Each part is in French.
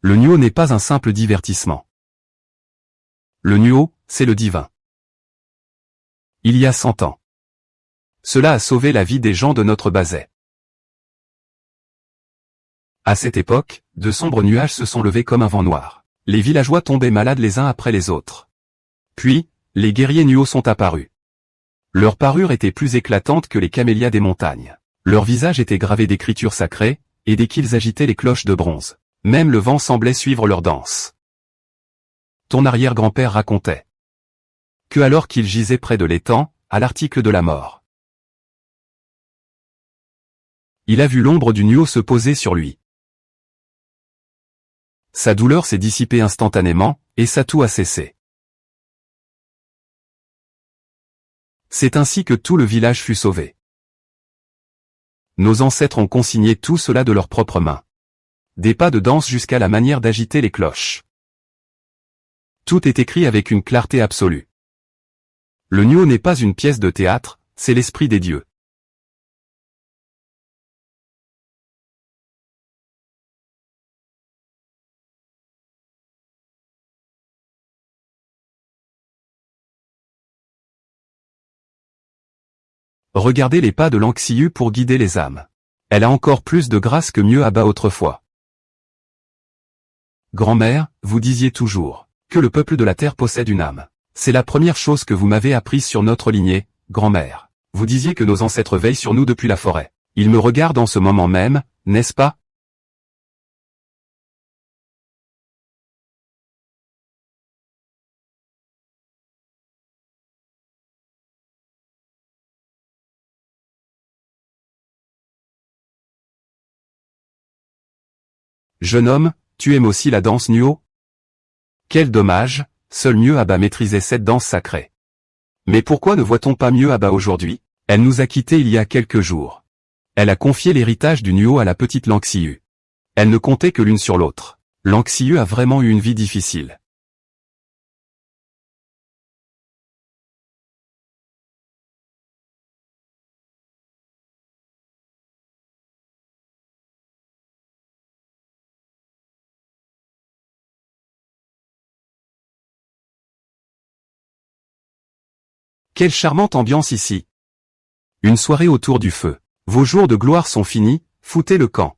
Le Nuo n'est pas un simple divertissement. Le Nuo, c'est le divin. Il y a 100 ans. Cela a sauvé la vie des gens de notre Bazet. À cette époque, de sombres nuages se sont levés comme un vent noir. Les villageois tombaient malades les uns après les autres. Puis, les guerriers Nuo sont apparus. Leur parure était plus éclatante que les camélias des montagnes. Leur visage était gravé d'écritures sacrées, et dès qu'ils agitaient les cloches de bronze, même le vent semblait suivre leur danse. Ton arrière-grand-père racontait que alors qu'il gisait près de l'étang, à l'article de la mort, il a vu l'ombre du Nuo se poser sur lui. Sa douleur s'est dissipée instantanément, et sa toux a cessé. C'est ainsi que tout le village fut sauvé. Nos ancêtres ont consigné tout cela de leurs propres mains. Des pas de danse jusqu'à la manière d'agiter les cloches. Tout est écrit avec une clarté absolue. Le Nuo n'est pas une pièce de théâtre, c'est l'esprit des dieux. Regardez les pas de l'Anxiu pour guider les âmes. Elle a encore plus de grâce que mieux Abba autrefois. Grand-mère, vous disiez toujours que le peuple de la terre possède une âme. C'est la première chose que vous m'avez apprise sur notre lignée, grand-mère. Vous disiez que nos ancêtres veillent sur nous depuis la forêt. Ils me regardent en ce moment même, n'est-ce pas? Jeune homme, tu aimes aussi la danse Nuo? Quel dommage, seul Mieux Abba maîtrisait cette danse sacrée. Mais pourquoi ne voit-on pas Mieux Abba aujourd'hui? Elle nous a quittés il y a quelques jours. Elle a confié l'héritage du Nuo à la petite Lanxiu. Elle ne comptait que l'une sur l'autre. Lanxiu a vraiment eu une vie difficile. Quelle charmante ambiance ici. Une soirée autour du feu. Vos jours de gloire sont finis, foutez le camp.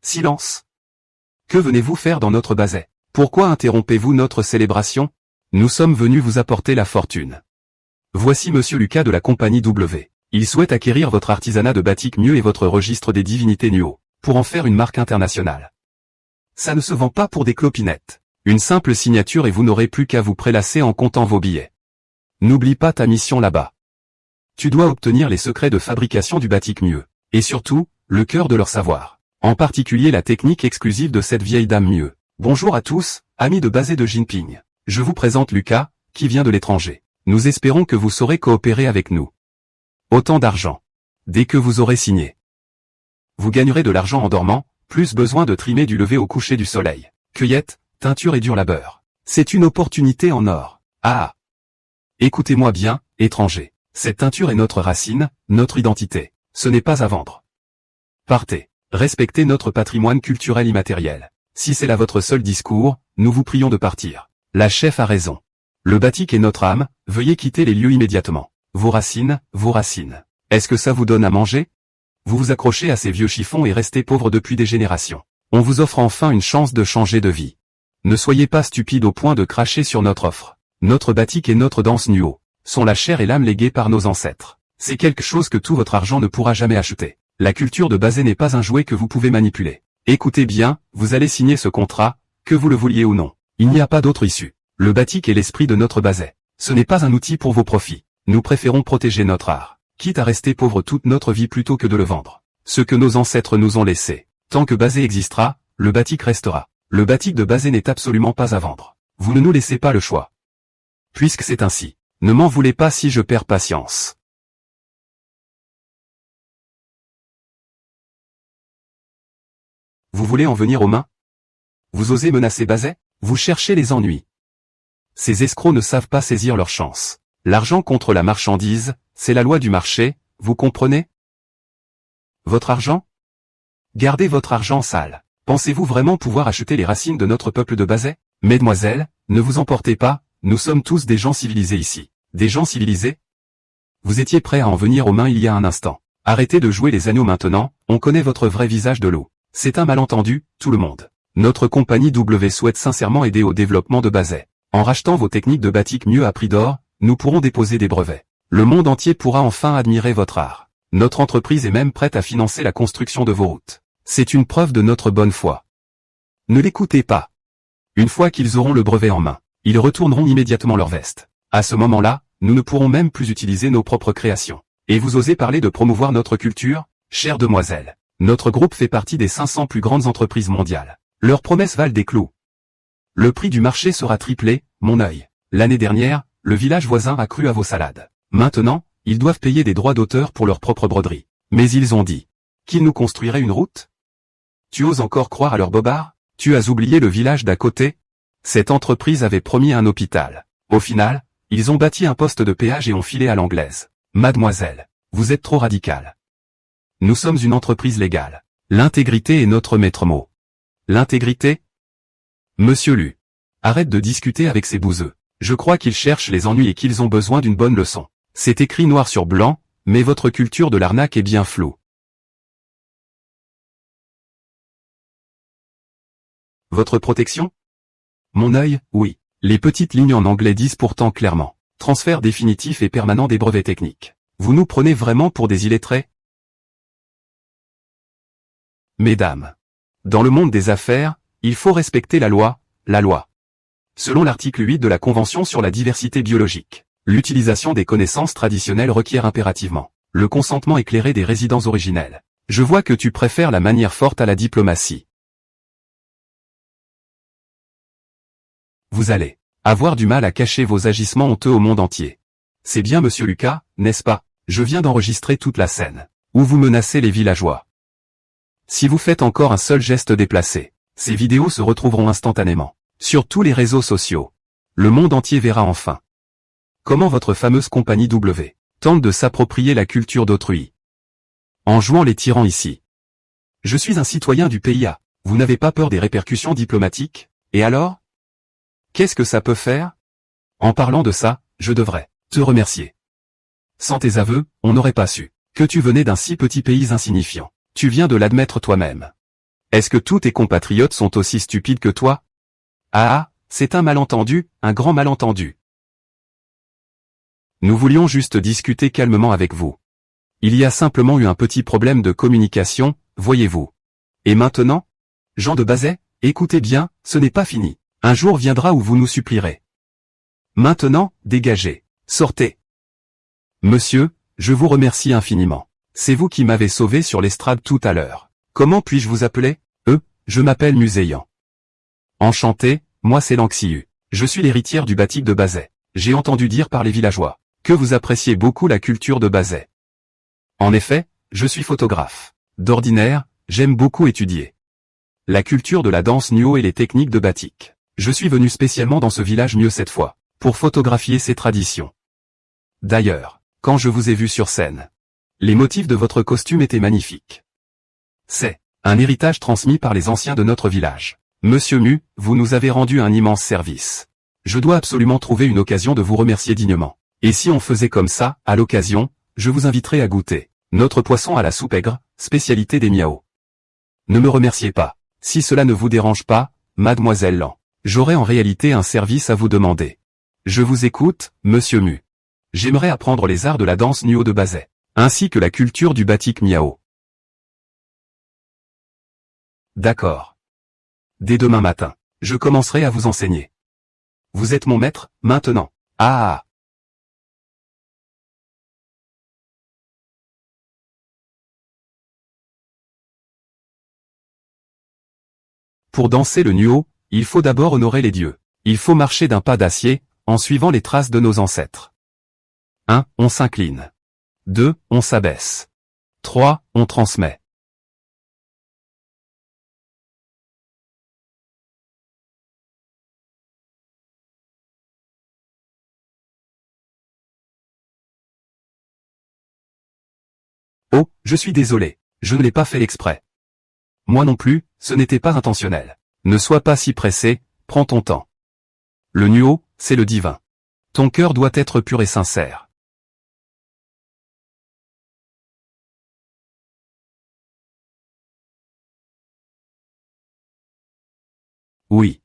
Silence. Que venez-vous faire dans notre Bazet? Pourquoi interrompez-vous notre célébration? Nous sommes venus vous apporter la fortune. Voici Monsieur Lucas de la compagnie W. Il souhaite acquérir votre artisanat de batik Mieux et votre registre des divinités Nuo, pour en faire une marque internationale. Ça ne se vend pas pour des clopinettes. Une simple signature et vous n'aurez plus qu'à vous prélasser en comptant vos billets. N'oublie pas ta mission là-bas. Tu dois obtenir les secrets de fabrication du batik Mieux, et surtout, le cœur de leur savoir. En particulier la technique exclusive de cette vieille dame Mieux. Bonjour à tous, amis de Bazet de Jinping. Je vous présente Lucas, qui vient de l'étranger. Nous espérons que vous saurez coopérer avec nous. Autant d'argent. Dès que vous aurez signé. Vous gagnerez de l'argent en dormant, plus besoin de trimer du lever au coucher du soleil. Cueillette, teinture et dur labeur. C'est une opportunité en or. Ah! Écoutez-moi bien, étranger. Cette teinture est notre racine, notre identité. Ce n'est pas à vendre. Partez. Respectez notre patrimoine culturel immatériel. Si c'est là votre seul discours, nous vous prions de partir. La chef a raison. Le batik est notre âme, veuillez quitter les lieux immédiatement. Vos racines, vos racines. Est-ce que ça vous donne à manger? Vous vous accrochez à ces vieux chiffons et restez pauvre depuis des générations. On vous offre enfin une chance de changer de vie. Ne soyez pas stupide au point de cracher sur notre offre. Notre batik et notre danse Nuo sont la chair et l'âme léguées par nos ancêtres. C'est quelque chose que tout votre argent ne pourra jamais acheter. La culture de Bazet n'est pas un jouet que vous pouvez manipuler. Écoutez bien, vous allez signer ce contrat, que vous le vouliez ou non. Il n'y a pas d'autre issue. Le batik est l'esprit de notre Bazet. Ce n'est pas un outil pour vos profits. Nous préférons protéger notre art, quitte à rester pauvre toute notre vie plutôt que de le vendre. Ce que nos ancêtres nous ont laissé. Tant que Bazet existera, le batik restera. Le batik de Bazet n'est absolument pas à vendre. Vous ne nous laissez pas le choix. Puisque c'est ainsi, ne m'en voulez pas si je perds patience. Vous voulez en venir aux mains? Vous osez menacer Bazet? Vous cherchez les ennuis. Ces escrocs ne savent pas saisir leur chance. L'argent contre la marchandise, c'est la loi du marché, vous comprenez? Votre argent? Gardez votre argent sale. Pensez-vous vraiment pouvoir acheter les racines de notre peuple de Bazet? Mesdemoiselles, ne vous emportez pas, nous sommes tous des gens civilisés ici. Des gens civilisés? Vous étiez prêts à en venir aux mains il y a un instant. Arrêtez de jouer les agneaux maintenant, on connaît votre vrai visage de loup. C'est un malentendu, tout le monde. Notre compagnie W souhaite sincèrement aider au développement de Bazet. En rachetant vos techniques de batik mieux à prix d'or, nous pourrons déposer des brevets. Le monde entier pourra enfin admirer votre art. Notre entreprise est même prête à financer la construction de vos routes. C'est une preuve de notre bonne foi. Ne l'écoutez pas. Une fois qu'ils auront le brevet en main, ils retourneront immédiatement leur veste. À ce moment-là, nous ne pourrons même plus utiliser nos propres créations. Et vous osez parler de promouvoir notre culture? Chère demoiselle, notre groupe fait partie des 500 plus grandes entreprises mondiales. Leurs promesses valent des clous. Le prix du marché sera triplé, mon œil. L'année dernière, le village voisin a cru à vos salades. Maintenant, ils doivent payer des droits d'auteur pour leur propre broderie. Mais ils ont dit qu'ils nous construiraient une route? Tu oses encore croire à leur bobard? Tu as oublié le village d'à côté? Cette entreprise avait promis un hôpital. Au final, ils ont bâti un poste de péage et ont filé à l'anglaise. Mademoiselle, vous êtes trop radicale. Nous sommes une entreprise légale. L'intégrité est notre maître mot. L'intégrité? Monsieur Lu, arrête de discuter avec ces bouseux. Je crois qu'ils cherchent les ennuis et qu'ils ont besoin d'une bonne leçon. C'est écrit noir sur blanc, mais votre culture de l'arnaque est bien floue. Votre protection? Mon œil, oui. Les petites lignes en anglais disent pourtant clairement. Transfert définitif et permanent des brevets techniques. Vous nous prenez vraiment pour des illettrés? Mesdames. Dans le monde des affaires, il faut respecter la loi. Selon l'article 8 de la Convention sur la diversité biologique, l'utilisation des connaissances traditionnelles requiert impérativement le consentement éclairé des résidents originels. Je vois que tu préfères la manière forte à la diplomatie. Vous allez avoir du mal à cacher vos agissements honteux au monde entier. C'est bien monsieur Lucas, n'est-ce pas? Je viens d'enregistrer toute la scène où vous menacez les villageois. Si vous faites encore un seul geste déplacé, ces vidéos se retrouveront instantanément sur tous les réseaux sociaux. Le monde entier verra enfin comment votre fameuse compagnie W tente de s'approprier la culture d'autrui. En jouant les tyrans ici. Je suis un citoyen du pays A. Vous n'avez pas peur des répercussions diplomatiques? Et alors? Qu'est-ce que ça peut faire? En parlant de ça, je devrais te remercier. Sans tes aveux, on n'aurait pas su que tu venais d'un si petit pays insignifiant. Tu viens de l'admettre toi-même. Est-ce que tous tes compatriotes sont aussi stupides que toi? Ah, c'est un malentendu, un grand malentendu. Nous voulions juste discuter calmement avec vous. Il y a simplement eu un petit problème de communication, voyez-vous. Et maintenant? Jean de Bazet, écoutez bien, ce n'est pas fini. Un jour viendra où vous nous supplierez. Maintenant, dégagez. Sortez. Monsieur, je vous remercie infiniment. C'est vous qui m'avez sauvé sur l'estrade tout à l'heure. Comment puis-je vous appeler? Je m'appelle Muséian. Enchanté, moi c'est Lanxiu. Je suis l'héritière du batik de Bazet. J'ai entendu dire par les villageois que vous appréciez beaucoup la culture de Bazet. En effet, je suis photographe. D'ordinaire, j'aime beaucoup étudier la culture de la danse Nuo et les techniques de batik. Je suis venu spécialement dans ce village mieux cette fois, pour photographier ces traditions. D'ailleurs, quand je vous ai vu sur scène, les motifs de votre costume étaient magnifiques. C'est un héritage transmis par les anciens de notre village. Monsieur Mu, vous nous avez rendu un immense service. Je dois absolument trouver une occasion de vous remercier dignement. Et si on faisait comme ça, à l'occasion, je vous inviterai à goûter notre poisson à la soupe aigre, spécialité des Miao. Ne me remerciez pas. Si cela ne vous dérange pas, mademoiselle Lan. J'aurais en réalité un service à vous demander. Je vous écoute, monsieur Mu. J'aimerais apprendre les arts de la danse Nuo de Bazet, ainsi que la culture du batik Miao. D'accord. Dès demain matin, je commencerai à vous enseigner. Vous êtes mon maître, maintenant. Ah. Pour danser le Nuo, il faut d'abord honorer les dieux. Il faut marcher d'un pas d'acier, en suivant les traces de nos ancêtres. 1. On s'incline. 2. On s'abaisse. 3. On transmet. Oh, je suis désolé. Je ne l'ai pas fait exprès. Moi non plus, ce n'était pas intentionnel. Ne sois pas si pressé, prends ton temps. Le nuo, c'est le divin. Ton cœur doit être pur et sincère. Oui.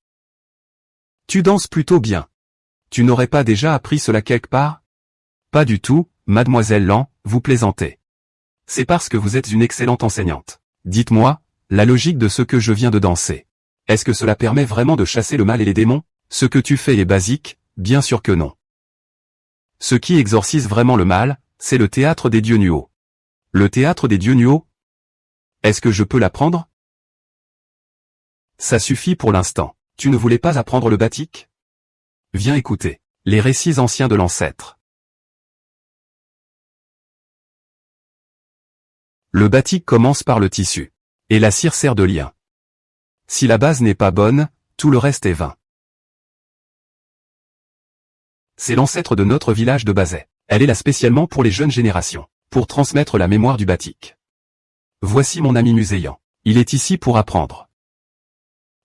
Tu danses plutôt bien. Tu n'aurais pas déjà appris cela quelque part? Pas du tout, mademoiselle Lan, vous plaisantez. C'est parce que vous êtes une excellente enseignante. Dites-moi, la logique de ce que je viens de danser. Est-ce que cela permet vraiment de chasser le mal et les démons? Ce que tu fais est basique, bien sûr que non. Ce qui exorcise vraiment le mal, c'est le théâtre des dieux nuo. Le théâtre des dieux nuo? Est-ce que je peux l'apprendre? Ça suffit pour l'instant. Tu ne voulais pas apprendre le batik? Viens écouter. Les récits anciens de l'ancêtre. Le batik commence par le tissu. Et la cire sert de lien. Si la base n'est pas bonne, tout le reste est vain. C'est l'ancêtre de notre village de Bazet. Elle est là spécialement pour les jeunes générations, pour transmettre la mémoire du batik. Voici mon ami Muséan. Il est ici pour apprendre.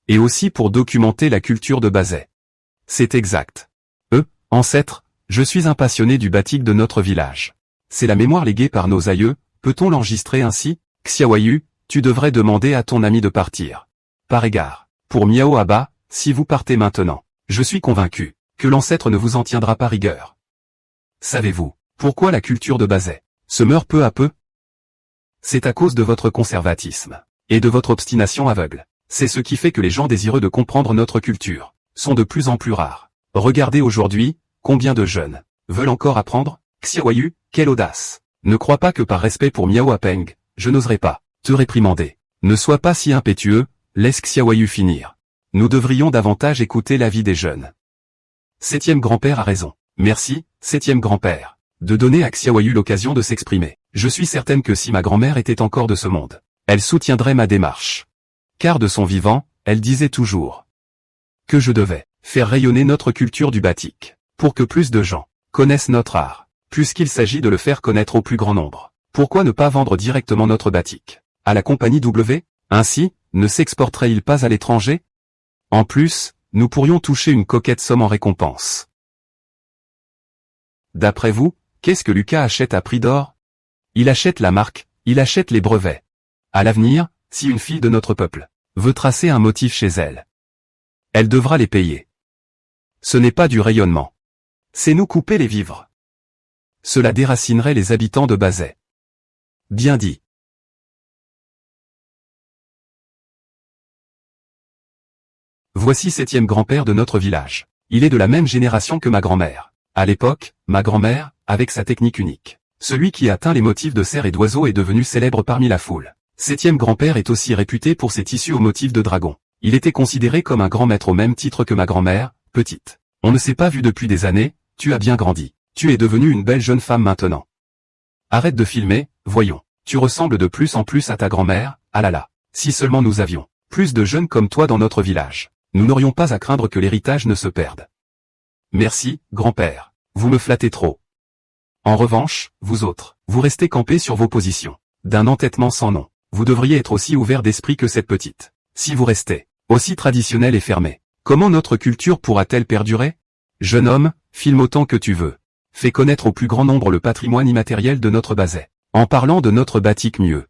Et aussi pour documenter la culture de Bazet. C'est exact. Ancêtre, je suis un passionné du batik de notre village. C'est la mémoire léguée par nos aïeux, peut-on l'enregistrer ainsi? Xiaoyu, tu devrais demander à ton ami de partir. Par égard, pour Miao Aba, si vous partez maintenant, je suis convaincu que l'ancêtre ne vous en tiendra pas rigueur. Savez-vous pourquoi la culture de Bazet se meurt peu à peu? C'est à cause de votre conservatisme et de votre obstination aveugle. C'est ce qui fait que les gens désireux de comprendre notre culture sont de plus en plus rares. Regardez aujourd'hui, combien de jeunes veulent encore apprendre? Xiaoyu, quelle audace! Ne crois pas que par respect pour Miao Apeng, je n'oserais pas te réprimander. Ne sois pas si impétueux, laisse Xiaoyu finir. Nous devrions davantage écouter l'avis des jeunes. Septième grand-père a raison. Merci, septième grand-père, de donner à Xiaoyu l'occasion de s'exprimer. Je suis certaine que si ma grand-mère était encore de ce monde, elle soutiendrait ma démarche. Car de son vivant, elle disait toujours que je devais faire rayonner notre culture du batik, pour que plus de gens connaissent notre art, puisqu'il s'agit de le faire connaître au plus grand nombre. Pourquoi ne pas vendre directement notre batik à la compagnie W? Ainsi, ne s'exporterait-il pas à l'étranger? En plus, nous pourrions toucher une coquette somme en récompense. D'après vous, qu'est-ce que Lucas achète à prix d'or? Il achète la marque, il achète les brevets. À l'avenir, si une fille de notre peuple veut tracer un motif chez elle, elle devra les payer. Ce n'est pas du rayonnement. C'est nous couper les vivres. Cela déracinerait les habitants de Bazet. Bien dit. Voici septième grand-père de notre village. Il est de la même génération que ma grand-mère. À l'époque, ma grand-mère, avec sa technique unique, celui qui atteint les motifs de cerfs et d'oiseaux est devenu célèbre parmi la foule. Septième grand-père est aussi réputé pour ses tissus aux motifs de dragon. Il était considéré comme un grand maître au même titre que ma grand-mère, petite. On ne s'est pas vu depuis des années, tu as bien grandi. Tu es devenue une belle jeune femme maintenant. Arrête de filmer, voyons. Tu ressembles de plus en plus à ta grand-mère, ah là là. Si seulement nous avions plus de jeunes comme toi dans notre village, nous n'aurions pas à craindre que l'héritage ne se perde. Merci, grand-père. Vous me flattez trop. En revanche, vous autres, vous restez campés sur vos positions. D'un entêtement sans nom. Vous devriez être aussi ouvert d'esprit que cette petite. Si vous restez aussi traditionnel et fermé, comment notre culture pourra-t-elle perdurer? Jeune homme, filme autant que tu veux. Fais connaître au plus grand nombre le patrimoine immatériel de notre Bazet, en parlant de notre batik mieux.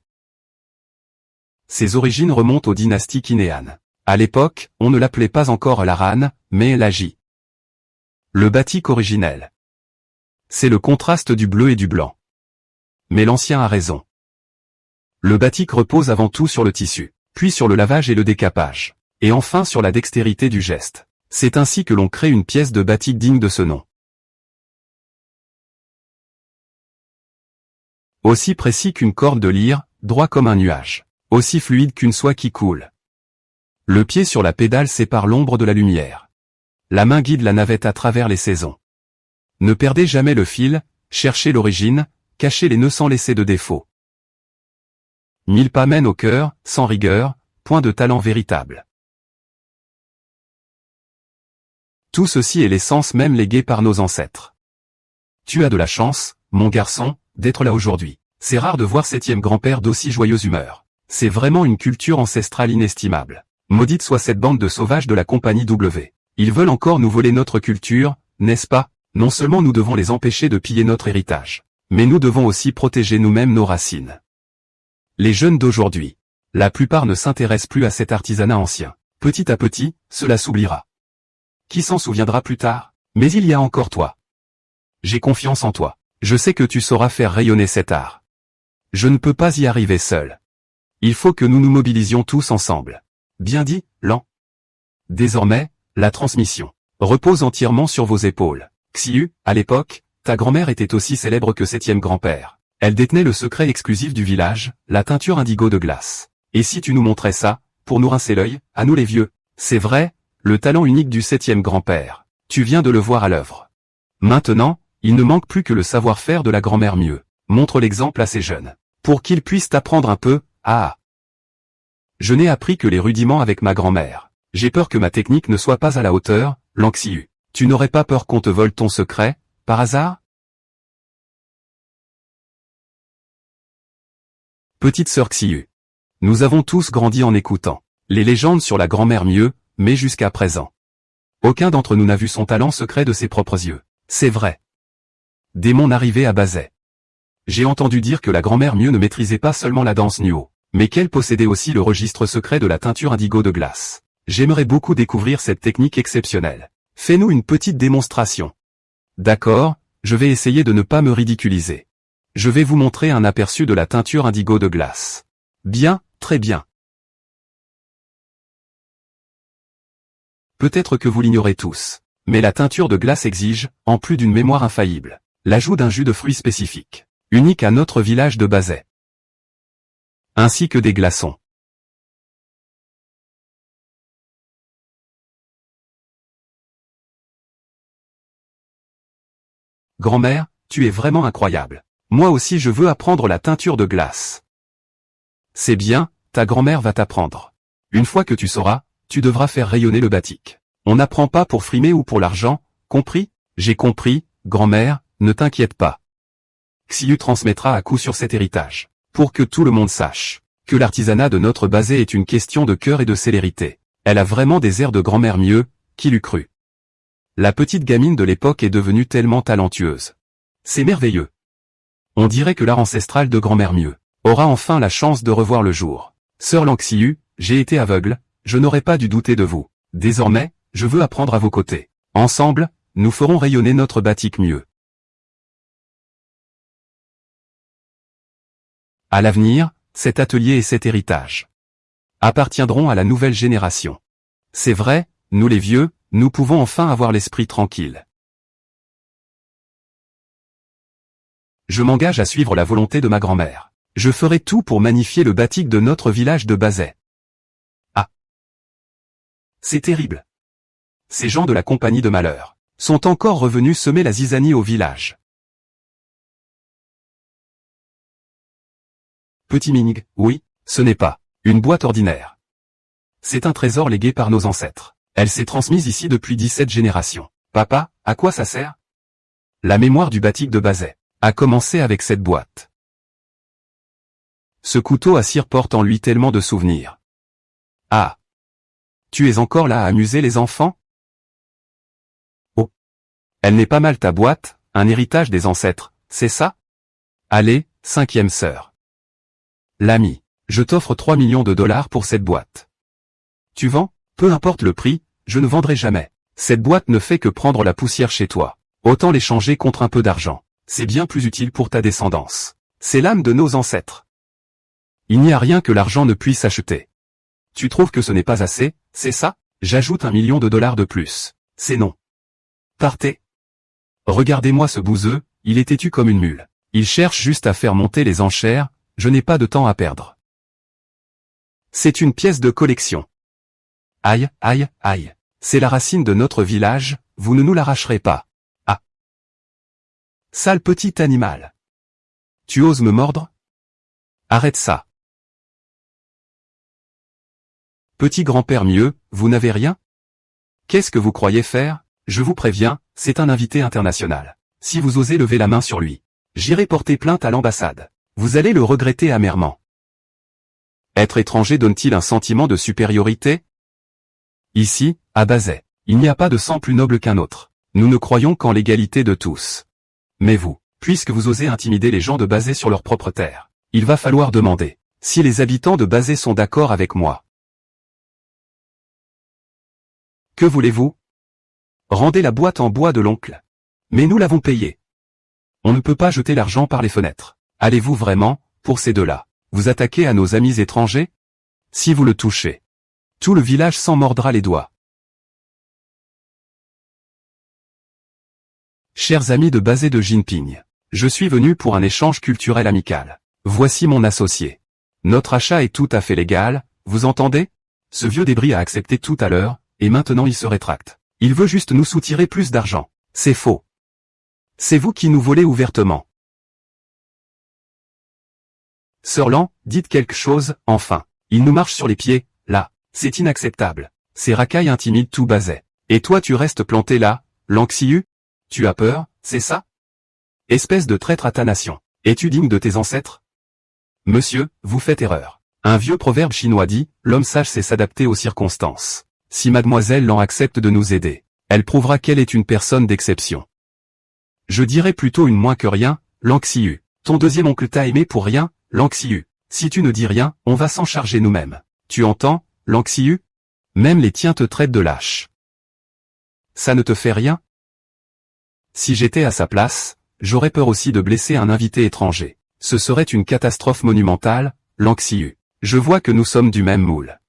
Ses origines remontent aux dynasties kinéanes. À l'époque, on ne l'appelait pas encore l'Aran, mais l'Agi. Le batik originel. C'est le contraste du bleu et du blanc. Mais l'ancien a raison. Le batik repose avant tout sur le tissu, puis sur le lavage et le décapage, et enfin sur la dextérité du geste. C'est ainsi que l'on crée une pièce de batik digne de ce nom. Aussi précis qu'une corde de lyre, droit comme un nuage, aussi fluide qu'une soie qui coule. Le pied sur la pédale sépare l'ombre de la lumière. La main guide la navette à travers les saisons. Ne perdez jamais le fil, cherchez l'origine, cachez les nœuds sans laisser de défaut. 1000 pas mènent au cœur, sans rigueur, point de talent véritable. Tout ceci est l'essence même léguée par nos ancêtres. Tu as de la chance, mon garçon, d'être là aujourd'hui. C'est rare de voir septième grand-père d'aussi joyeuse humeur. C'est vraiment une culture ancestrale inestimable. Maudite soit cette bande de sauvages de la compagnie W. Ils veulent encore nous voler notre culture, n'est-ce pas? Non seulement nous devons les empêcher de piller notre héritage, mais nous devons aussi protéger nous-mêmes nos racines. Les jeunes d'aujourd'hui, la plupart ne s'intéressent plus à cet artisanat ancien. Petit à petit, cela s'oubliera. Qui s'en souviendra plus tard? Mais il y a encore toi. J'ai confiance en toi. Je sais que tu sauras faire rayonner cet art. Je ne peux pas y arriver seul. Il faut que nous nous mobilisions tous ensemble. Bien dit, Lan. Désormais, la transmission repose entièrement sur vos épaules. Xiu, à l'époque, ta grand-mère était aussi célèbre que septième grand-père. Elle détenait le secret exclusif du village, la teinture indigo de glace. Et si tu nous montrais ça, pour nous rincer l'œil, à nous les vieux? C'est vrai, le talent unique du septième grand-père. Tu viens de le voir à l'œuvre. Maintenant, il ne manque plus que le savoir-faire de la grand-mère mieux. Montre l'exemple à ces jeunes. Pour qu'ils puissent t'apprendre un peu, Je n'ai appris que les rudiments avec ma grand-mère. J'ai peur que ma technique ne soit pas à la hauteur, Lan Xiu. Tu n'aurais pas peur qu'on te vole ton secret, par hasard? Petite sœur Xiu. Nous avons tous grandi en écoutant les légendes sur la grand-mère mieux, mais jusqu'à présent, aucun d'entre nous n'a vu son talent secret de ses propres yeux. C'est vrai. Dès mon arrivée à Bazet, j'ai entendu dire que la grand-mère mieux ne maîtrisait pas seulement la danse Nuo, mais qu'elle possédait aussi le registre secret de la teinture indigo de glace. J'aimerais beaucoup découvrir cette technique exceptionnelle. Fais-nous une petite démonstration. D'accord, je vais essayer de ne pas me ridiculiser. Je vais vous montrer un aperçu de la teinture indigo de glace. Bien, très bien. Peut-être que vous l'ignorez tous, mais la teinture de glace exige, en plus d'une mémoire infaillible, l'ajout d'un jus de fruits spécifique, unique à notre village de Bazet, ainsi que des glaçons. Grand-mère, tu es vraiment incroyable. Moi aussi je veux apprendre la teinture de glace. C'est bien, ta grand-mère va t'apprendre. Une fois que tu sauras, tu devras faire rayonner le batik. On n'apprend pas pour frimer ou pour l'argent, compris? J'ai compris, grand-mère, ne t'inquiète pas. Xiu transmettra à coup sur cet héritage, pour que tout le monde sache que l'artisanat de notre Bazet est une question de cœur et de célérité. Elle a vraiment des airs de grand-mère mieux, qui l'eût cru. La petite gamine de l'époque est devenue tellement talentueuse. C'est merveilleux. On dirait que l'art ancestral de grand-mère mieux aura enfin la chance de revoir le jour. Sœur Lan Xiu, j'ai été aveugle, je n'aurais pas dû douter de vous. Désormais, je veux apprendre à vos côtés. Ensemble, nous ferons rayonner notre batik mieux. À l'avenir, cet atelier et cet héritage appartiendront à la nouvelle génération. C'est vrai, nous les vieux, nous pouvons enfin avoir l'esprit tranquille. Je m'engage à suivre la volonté de ma grand-mère. Je ferai tout pour magnifier le batik de notre village de Bazet. Ah! C'est terrible. Ces gens de la compagnie de malheur sont encore revenus semer la zizanie au village. Petit Ming, oui, ce n'est pas une boîte ordinaire. C'est un trésor légué par nos ancêtres. Elle s'est transmise ici depuis 17 générations. Papa, à quoi ça sert? La mémoire du batik de Bazet a commencé avec cette boîte. Ce couteau à cire porte en lui tellement de souvenirs. Ah! Tu es encore là à amuser les enfants? Oh! Elle n'est pas mal ta boîte, un héritage des ancêtres, c'est ça? Allez, cinquième sœur. L'ami, je t'offre 3 millions de dollars pour cette boîte. Tu vends? Peu importe le prix, je ne vendrai jamais. Cette boîte ne fait que prendre la poussière chez toi. Autant l'échanger contre un peu d'argent. C'est bien plus utile pour ta descendance. C'est l'âme de nos ancêtres. Il n'y a rien que l'argent ne puisse acheter. Tu trouves que ce n'est pas assez, c'est ça? J'ajoute 1 million de dollars de plus. C'est non. Partez. Regardez-moi ce bouseux, il est têtu comme une mule. Il cherche juste à faire monter les enchères, je n'ai pas de temps à perdre. C'est une pièce de collection. Aïe, aïe, aïe. C'est la racine de notre village, vous ne nous l'arracherez pas. Ah. Sale petit animal. Tu oses me mordre? Arrête ça. Petit grand-père mieux, vous n'avez rien? Qu'est-ce que vous croyez faire? Je vous préviens, c'est un invité international. Si vous osez lever la main sur lui, j'irai porter plainte à l'ambassade. Vous allez le regretter amèrement. Être étranger donne-t-il un sentiment de supériorité? Ici, à Bazet, il n'y a pas de sang plus noble qu'un autre. Nous ne croyons qu'en l'égalité de tous. Mais vous, puisque vous osez intimider les gens de Bazet sur leur propre terre, il va falloir demander si les habitants de Bazet sont d'accord avec moi. Que voulez-vous? Rendez la boîte en bois de l'oncle. Mais nous l'avons payée. On ne peut pas jeter l'argent par les fenêtres. Allez-vous vraiment, pour ces deux-là, vous attaquer à nos amis étrangers? Si vous le touchez, tout le village s'en mordra les doigts. Chers amis de Bazet de Jinping, je suis venu pour un échange culturel amical. Voici mon associé. Notre achat est tout à fait légal, vous entendez? Ce vieux débris a accepté tout à l'heure, et maintenant il se rétracte. Il veut juste nous soutirer plus d'argent. C'est faux. C'est vous qui nous volez ouvertement. Sir Lan, dites quelque chose, enfin. Il nous marche sur les pieds, là. C'est inacceptable. Ces racailles intimident tout Bazet. Et toi tu restes planté là, Lanxiu? Tu as peur, c'est ça? Espèce de traître à ta nation. Es-tu digne de tes ancêtres? Monsieur, vous faites erreur. Un vieux proverbe chinois dit, l'homme sage sait s'adapter aux circonstances. Si mademoiselle Lan accepte de nous aider, elle prouvera qu'elle est une personne d'exception. Je dirais plutôt une moins que rien, Lanxiu. Ton deuxième oncle t'a aimé pour rien, Lanxiu. Si tu ne dis rien, on va s'en charger nous-mêmes. Tu entends, Lanxiu? Même les tiens te traitent de lâche. Ça ne te fait rien? Si j'étais à sa place, j'aurais peur aussi de blesser un invité étranger. Ce serait une catastrophe monumentale, Lanxiu. Je vois que nous sommes du même moule.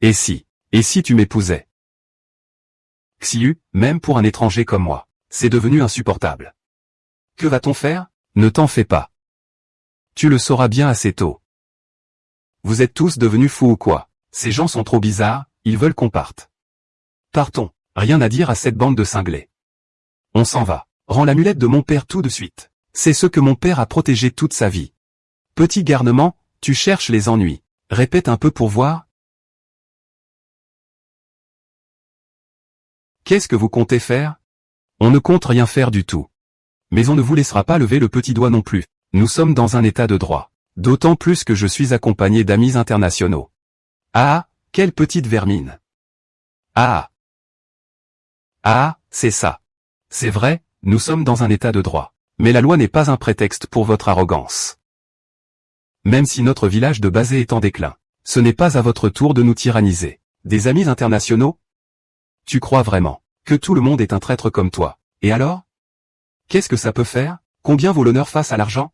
Et si tu m'épousais? Xiu, même pour un étranger comme moi, c'est devenu insupportable. Que va-t-on faire? Ne t'en fais pas. Tu le sauras bien assez tôt. Vous êtes tous devenus fous ou quoi? Ces gens sont trop bizarres, ils veulent qu'on parte. Partons, rien à dire à cette bande de cinglés. On s'en va. Rends l'amulette de mon père tout de suite. C'est ce que mon père a protégé toute sa vie. Petit garnement, tu cherches les ennuis. Répète un peu pour voir. Qu'est-ce que vous comptez faire? On ne compte rien faire du tout. Mais on ne vous laissera pas lever le petit doigt non plus. Nous sommes dans un état de droit. D'autant plus que je suis accompagné d'amis internationaux. Ah, quelle petite vermine. Ah. Ah, c'est ça. C'est vrai, nous sommes dans un état de droit. Mais la loi n'est pas un prétexte pour votre arrogance. Même si notre village de Bazet est en déclin, ce n'est pas à votre tour de nous tyranniser. Des amis internationaux? Tu crois vraiment que tout le monde est un traître comme toi? Et alors? Qu'est-ce que ça peut faire? Combien vaut l'honneur face à l'argent?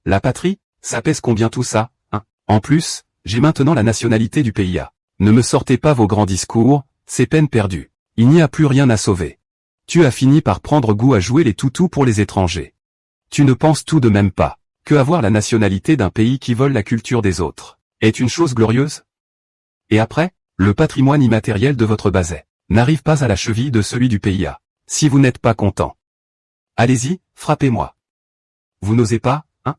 La patrie, ça pèse combien tout ça, hein? En plus, j'ai maintenant la nationalité du PIA. Ne me sortez pas vos grands discours, c'est peine perdue. Il n'y a plus rien à sauver. Tu as fini par prendre goût à jouer les toutous pour les étrangers. Tu ne penses tout de même pas que avoir la nationalité d'un pays qui vole la culture des autres est une chose glorieuse? Et après, le patrimoine immatériel de votre Bazet n'arrive pas à la cheville de celui du PIA. Si vous n'êtes pas content, allez-y, frappez-moi. Vous n'osez pas, hein?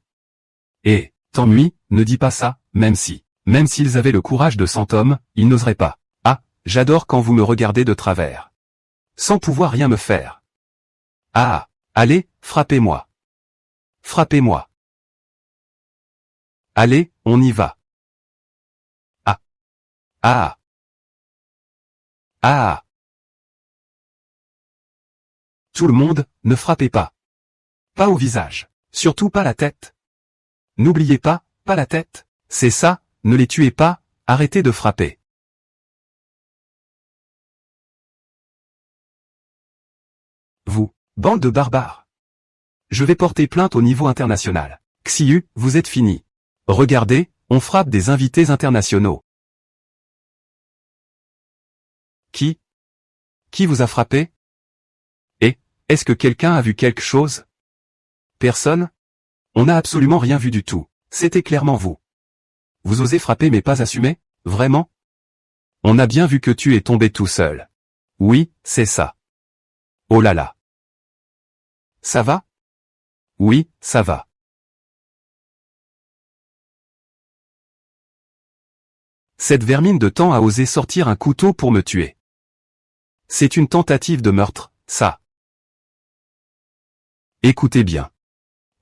Et, t'ennuies, ne dis pas ça, même s'ils avaient le courage de 100 hommes, ils n'oseraient pas. Ah, j'adore quand vous me regardez de travers. Sans pouvoir rien me faire. Ah, allez, frappez-moi. Frappez-moi. Allez, on y va. Ah. Ah. Ah. Tout le monde, ne frappez pas. Pas au visage. Surtout pas la tête. N'oubliez pas, pas la tête. C'est ça, ne les tuez pas, arrêtez de frapper. Vous, bande de barbares. Je vais porter plainte au niveau international. Xiu, vous êtes fini. Regardez, on frappe des invités internationaux. Qui vous a frappé? Et, est-ce que quelqu'un a vu quelque chose? Personne? On n'a absolument rien vu du tout. C'était clairement vous. Vous osez frapper mais pas assumer? Vraiment? On a bien vu que tu es tombé tout seul. Oui, c'est ça. Oh là là. Ça va? Oui, ça va. Cette vermine de temps a osé sortir un couteau pour me tuer. C'est une tentative de meurtre, ça. Écoutez bien.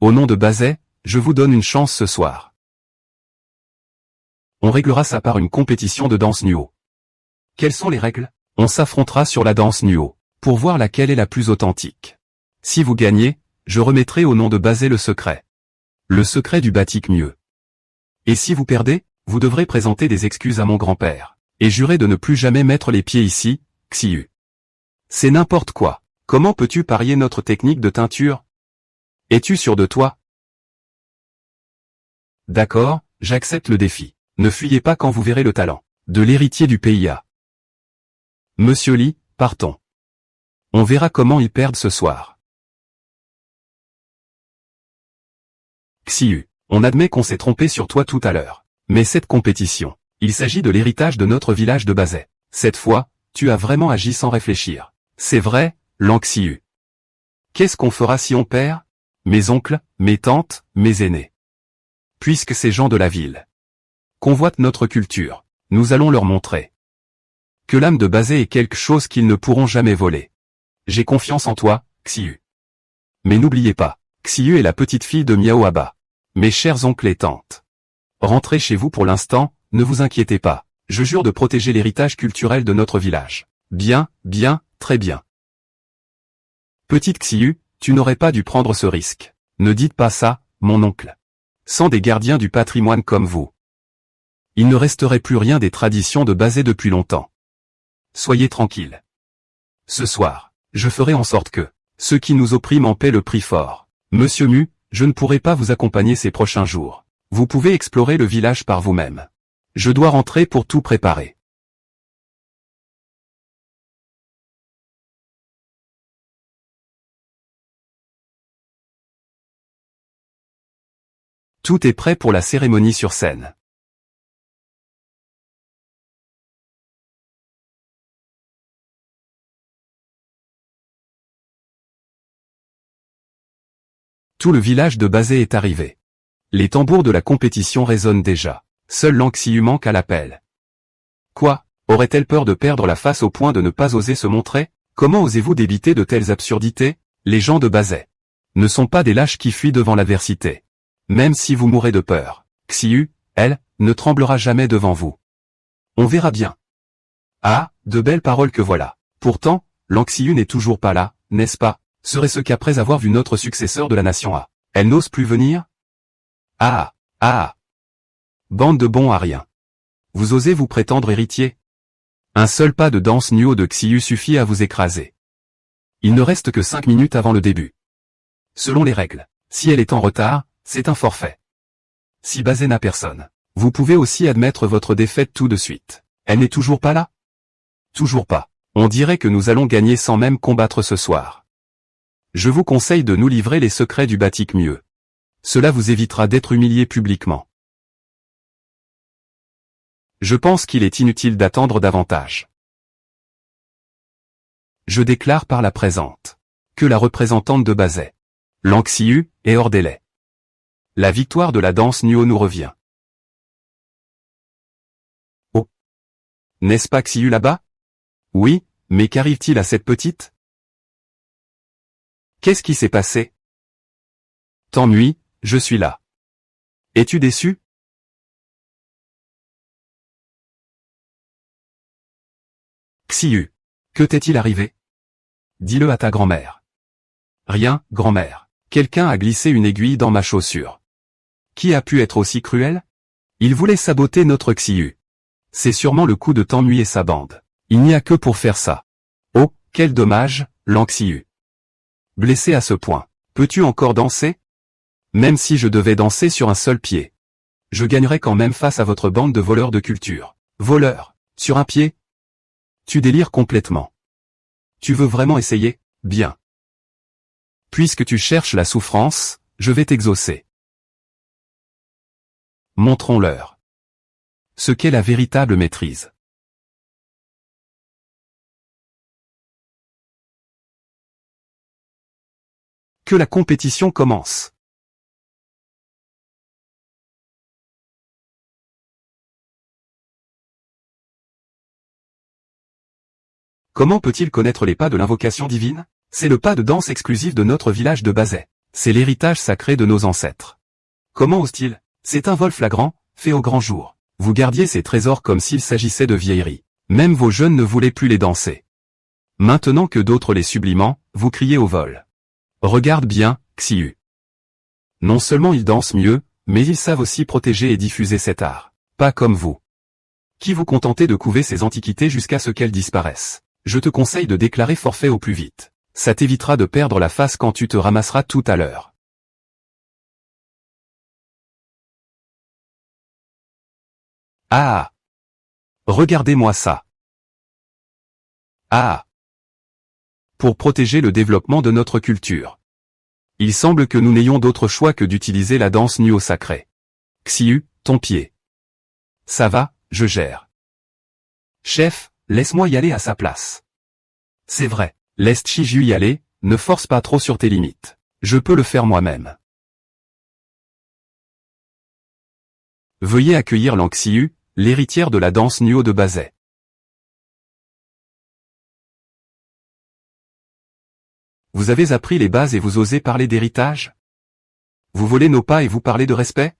Au nom de Bazet, je vous donne une chance ce soir. On réglera ça par une compétition de danse nuo. Quelles sont les règles? On s'affrontera sur la danse nuo, pour voir laquelle est la plus authentique. Si vous gagnez, je remettrai au nom de Basé le secret. Le secret du batik mieux. Et si vous perdez, vous devrez présenter des excuses à mon grand-père, et jurer de ne plus jamais mettre les pieds ici, Xiu. C'est n'importe quoi. Comment peux-tu parier notre technique de teinture? Es-tu sûr de toi? D'accord, j'accepte le défi. Ne fuyez pas quand vous verrez le talent de l'héritier du PIA. Monsieur Li, partons. On verra comment ils perdent ce soir. Xiu, on admet qu'on s'est trompé sur toi tout à l'heure. Mais cette compétition, il s'agit de l'héritage de notre village de Basé. Cette fois, tu as vraiment agi sans réfléchir. C'est vrai, Lang Xiu. Qu'est-ce qu'on fera si on perd? Mes oncles, mes tantes, mes aînés. Puisque ces gens de la ville convoitent notre culture, nous allons leur montrer que l'âme de Basé est quelque chose qu'ils ne pourront jamais voler. J'ai confiance en toi, Xiu. Mais n'oubliez pas, Xiu est la petite fille de Miao Aba. Mes chers oncles et tantes. Rentrez chez vous pour l'instant, ne vous inquiétez pas. Je jure de protéger l'héritage culturel de notre village. Bien, bien, très bien. Petite Xiu, tu n'aurais pas dû prendre ce risque. Ne dites pas ça, mon oncle. Sans des gardiens du patrimoine comme vous, il ne resterait plus rien des traditions de Basé depuis longtemps. Soyez tranquille. Ce soir, je ferai en sorte que ceux qui nous oppriment en paient le prix fort. Monsieur Mu, je ne pourrai pas vous accompagner ces prochains jours. Vous pouvez explorer le village par vous-même. Je dois rentrer pour tout préparer. Tout est prêt pour la cérémonie sur scène. Tout le village de Basé est arrivé. Les tambours de la compétition résonnent déjà. Seul Lang Xiu manque à l'appel. Quoi? Aurait-elle peur de perdre la face au point de ne pas oser se montrer? Comment osez-vous débiter de telles absurdités? Les gens de Basé ne sont pas des lâches qui fuient devant l'adversité. Même si vous mourrez de peur, Xiu, elle, ne tremblera jamais devant vous. On verra bien. Ah, de belles paroles que voilà. Pourtant, Lang Xiu n'est toujours pas là, n'est-ce pas? Serait-ce qu'après avoir vu notre successeur de la nation A, elle n'ose plus venir? Ah, ah. Bande de bons à rien. Vous osez vous prétendre héritier? Un seul pas de danse nuo de Xiu suffit à vous écraser. Il ne reste que 5 minutes avant le début. Selon les règles, si elle est en retard, c'est un forfait. Si Basé n'a personne, vous pouvez aussi admettre votre défaite tout de suite. Elle n'est toujours pas là? Toujours pas. On dirait que nous allons gagner sans même combattre ce soir. Je vous conseille de nous livrer les secrets du batik mieux. Cela vous évitera d'être humilié publiquement. Je pense qu'il est inutile d'attendre davantage. Je déclare par la présente que la représentante de Basé, Lang Xiu, est hors délai. La victoire de la danse nuo nous revient. Oh! N'est-ce pas Xiu là-bas? Oui, mais qu'arrive-t-il à cette petite? Qu'est-ce qui s'est passé? T'ennuies, je suis là. Es-tu déçu? Xiu, que t'est-il arrivé? Dis-le à ta grand-mère. Rien, grand-mère. Quelqu'un a glissé une aiguille dans ma chaussure. Qui a pu être aussi cruel? Il voulait saboter notre Xiu. C'est sûrement le coup de T'ennuie et sa bande. Il n'y a que pour faire ça. Oh, quel dommage, Lang Xiu. Blessé à ce point, peux-tu encore danser? Même si je devais danser sur un seul pied, je gagnerais quand même face à votre bande de voleurs de culture. Voleurs, sur un pied? Tu délires complètement. Tu veux vraiment essayer? Bien. Puisque tu cherches la souffrance, je vais t'exaucer. Montrons-leur ce qu'est la véritable maîtrise. Que la compétition commence. Comment peut-il connaître les pas de l'invocation divine? C'est le pas de danse exclusif de notre village de Basé. C'est l'héritage sacré de nos ancêtres. Comment ose-t-il? C'est un vol flagrant, fait au grand jour. Vous gardiez ces trésors comme s'il s'agissait de vieilleries. Même vos jeunes ne voulaient plus les danser. Maintenant que d'autres les sublimant, vous criez au vol. Regarde bien, Xiu. Non seulement ils dansent mieux, mais ils savent aussi protéger et diffuser cet art. Pas comme vous. Qui vous contentez de couver ces antiquités jusqu'à ce qu'elles disparaissent. Je te conseille de déclarer forfait au plus vite. Ça t'évitera de perdre la face quand tu te ramasseras tout à l'heure. Ah! Regardez-moi ça. Ah! Pour protéger le développement de notre culture. Il semble que nous n'ayons d'autre choix que d'utiliser la danse nue au sacré. Xiu, ton pied. Ça va, je gère. Chef, laisse-moi y aller à sa place. C'est vrai, laisse Chiju y aller, ne force pas trop sur tes limites. Je peux le faire moi-même. Veuillez accueillir Lang Xiu, l'héritière de la danse Nuo de Bazet. Vous avez appris les bases et vous osez parler d'héritage? Vous volez nos pas et vous parlez de respect?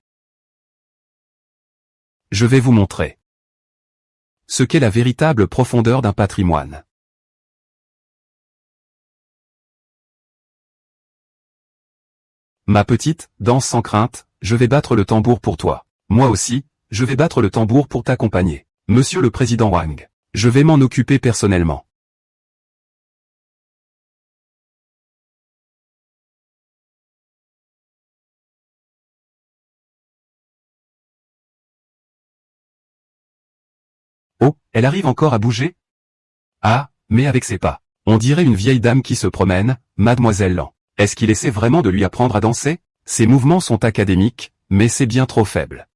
Je vais vous montrer ce qu'est la véritable profondeur d'un patrimoine. Ma petite, danse sans crainte, je vais battre le tambour pour toi. Moi aussi, je vais battre le tambour pour t'accompagner. Monsieur le président Wang, je vais m'en occuper personnellement. Oh, elle arrive encore à bouger? Ah, mais avec ses pas. On dirait une vieille dame qui se promène, mademoiselle Lan. Est-ce qu'il essaie vraiment de lui apprendre à danser? Ses mouvements sont académiques, mais c'est bien trop faible.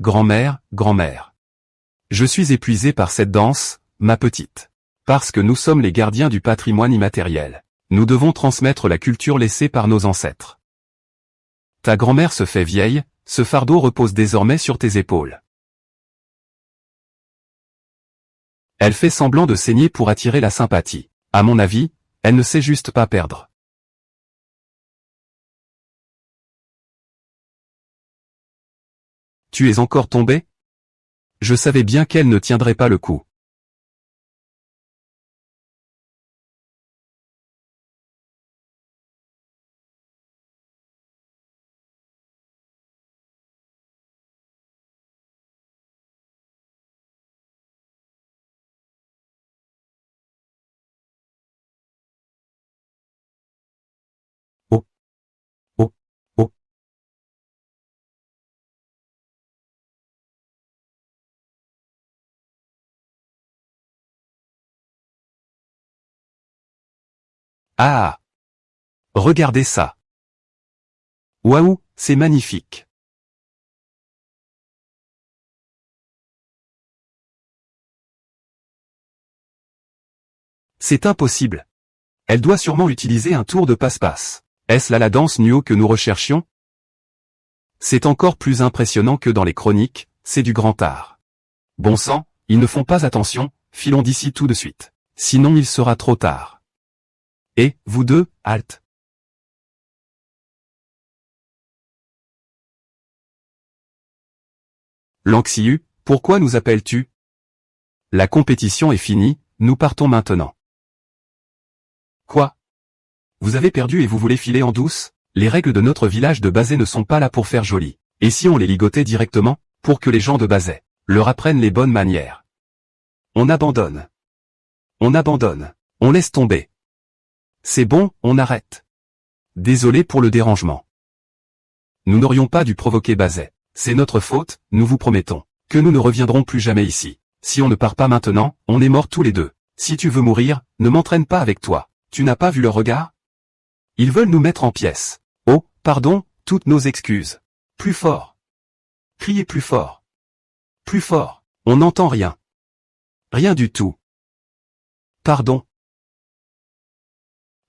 Grand-mère, grand-mère. Je suis épuisé par cette danse, ma petite. Parce que nous sommes les gardiens du patrimoine immatériel. Nous devons transmettre la culture laissée par nos ancêtres. Ta grand-mère se fait vieille, ce fardeau repose désormais sur tes épaules. Elle fait semblant de saigner pour attirer la sympathie. À mon avis, elle ne sait juste pas perdre. Tu es encore tombé? Je savais bien qu'elle ne tiendrait pas le coup. Oh, oh, oh. Ah! Regardez ça. Waouh, c'est magnifique. C'est impossible. Elle doit sûrement utiliser un tour de passe-passe. Est-ce là la danse Nuo que nous recherchions? C'est encore plus impressionnant que dans les chroniques, c'est du grand art. Bon sang, ils ne font pas attention, filons d'ici tout de suite. Sinon il sera trop tard. Et, vous deux, halte. Lang Xiu, pourquoi nous appelles-tu? La compétition est finie, nous partons maintenant. Quoi? Vous avez perdu et vous voulez filer en douce? Les règles de notre village de Bazet ne sont pas là pour faire joli. Et si on les ligotait directement, pour que les gens de Bazet leur apprennent les bonnes manières? On abandonne. On abandonne. On laisse tomber. C'est bon, on arrête. Désolé pour le dérangement. Nous n'aurions pas dû provoquer Bazet. C'est notre faute, nous vous promettons, que nous ne reviendrons plus jamais ici. Si on ne part pas maintenant, on est morts tous les deux. Si tu veux mourir, ne m'entraîne pas avec toi. Tu n'as pas vu leur regard? Ils veulent nous mettre en pièces. Oh, pardon, toutes nos excuses. Plus fort. Criez plus fort. Plus fort. On n'entend rien. Rien du tout. Pardon.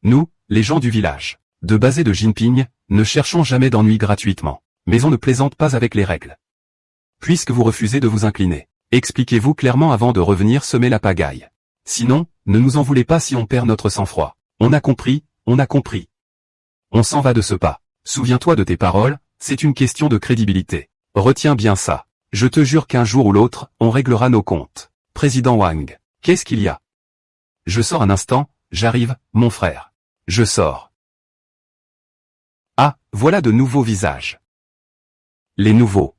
Nous, les gens du village, de Bazet de Jinping, ne cherchons jamais d'ennui gratuitement. Mais on ne plaisante pas avec les règles. Puisque vous refusez de vous incliner, expliquez-vous clairement avant de revenir semer la pagaille. Sinon, ne nous en voulez pas si on perd notre sang-froid. On a compris, on a compris. On s'en va de ce pas. Souviens-toi de tes paroles, c'est une question de crédibilité. Retiens bien ça. Je te jure qu'un jour ou l'autre, on réglera nos comptes. Président Wang, qu'est-ce qu'il y a? Je sors un instant, j'arrive, mon frère. Je sors. Ah, voilà de nouveaux visages. Les nouveaux.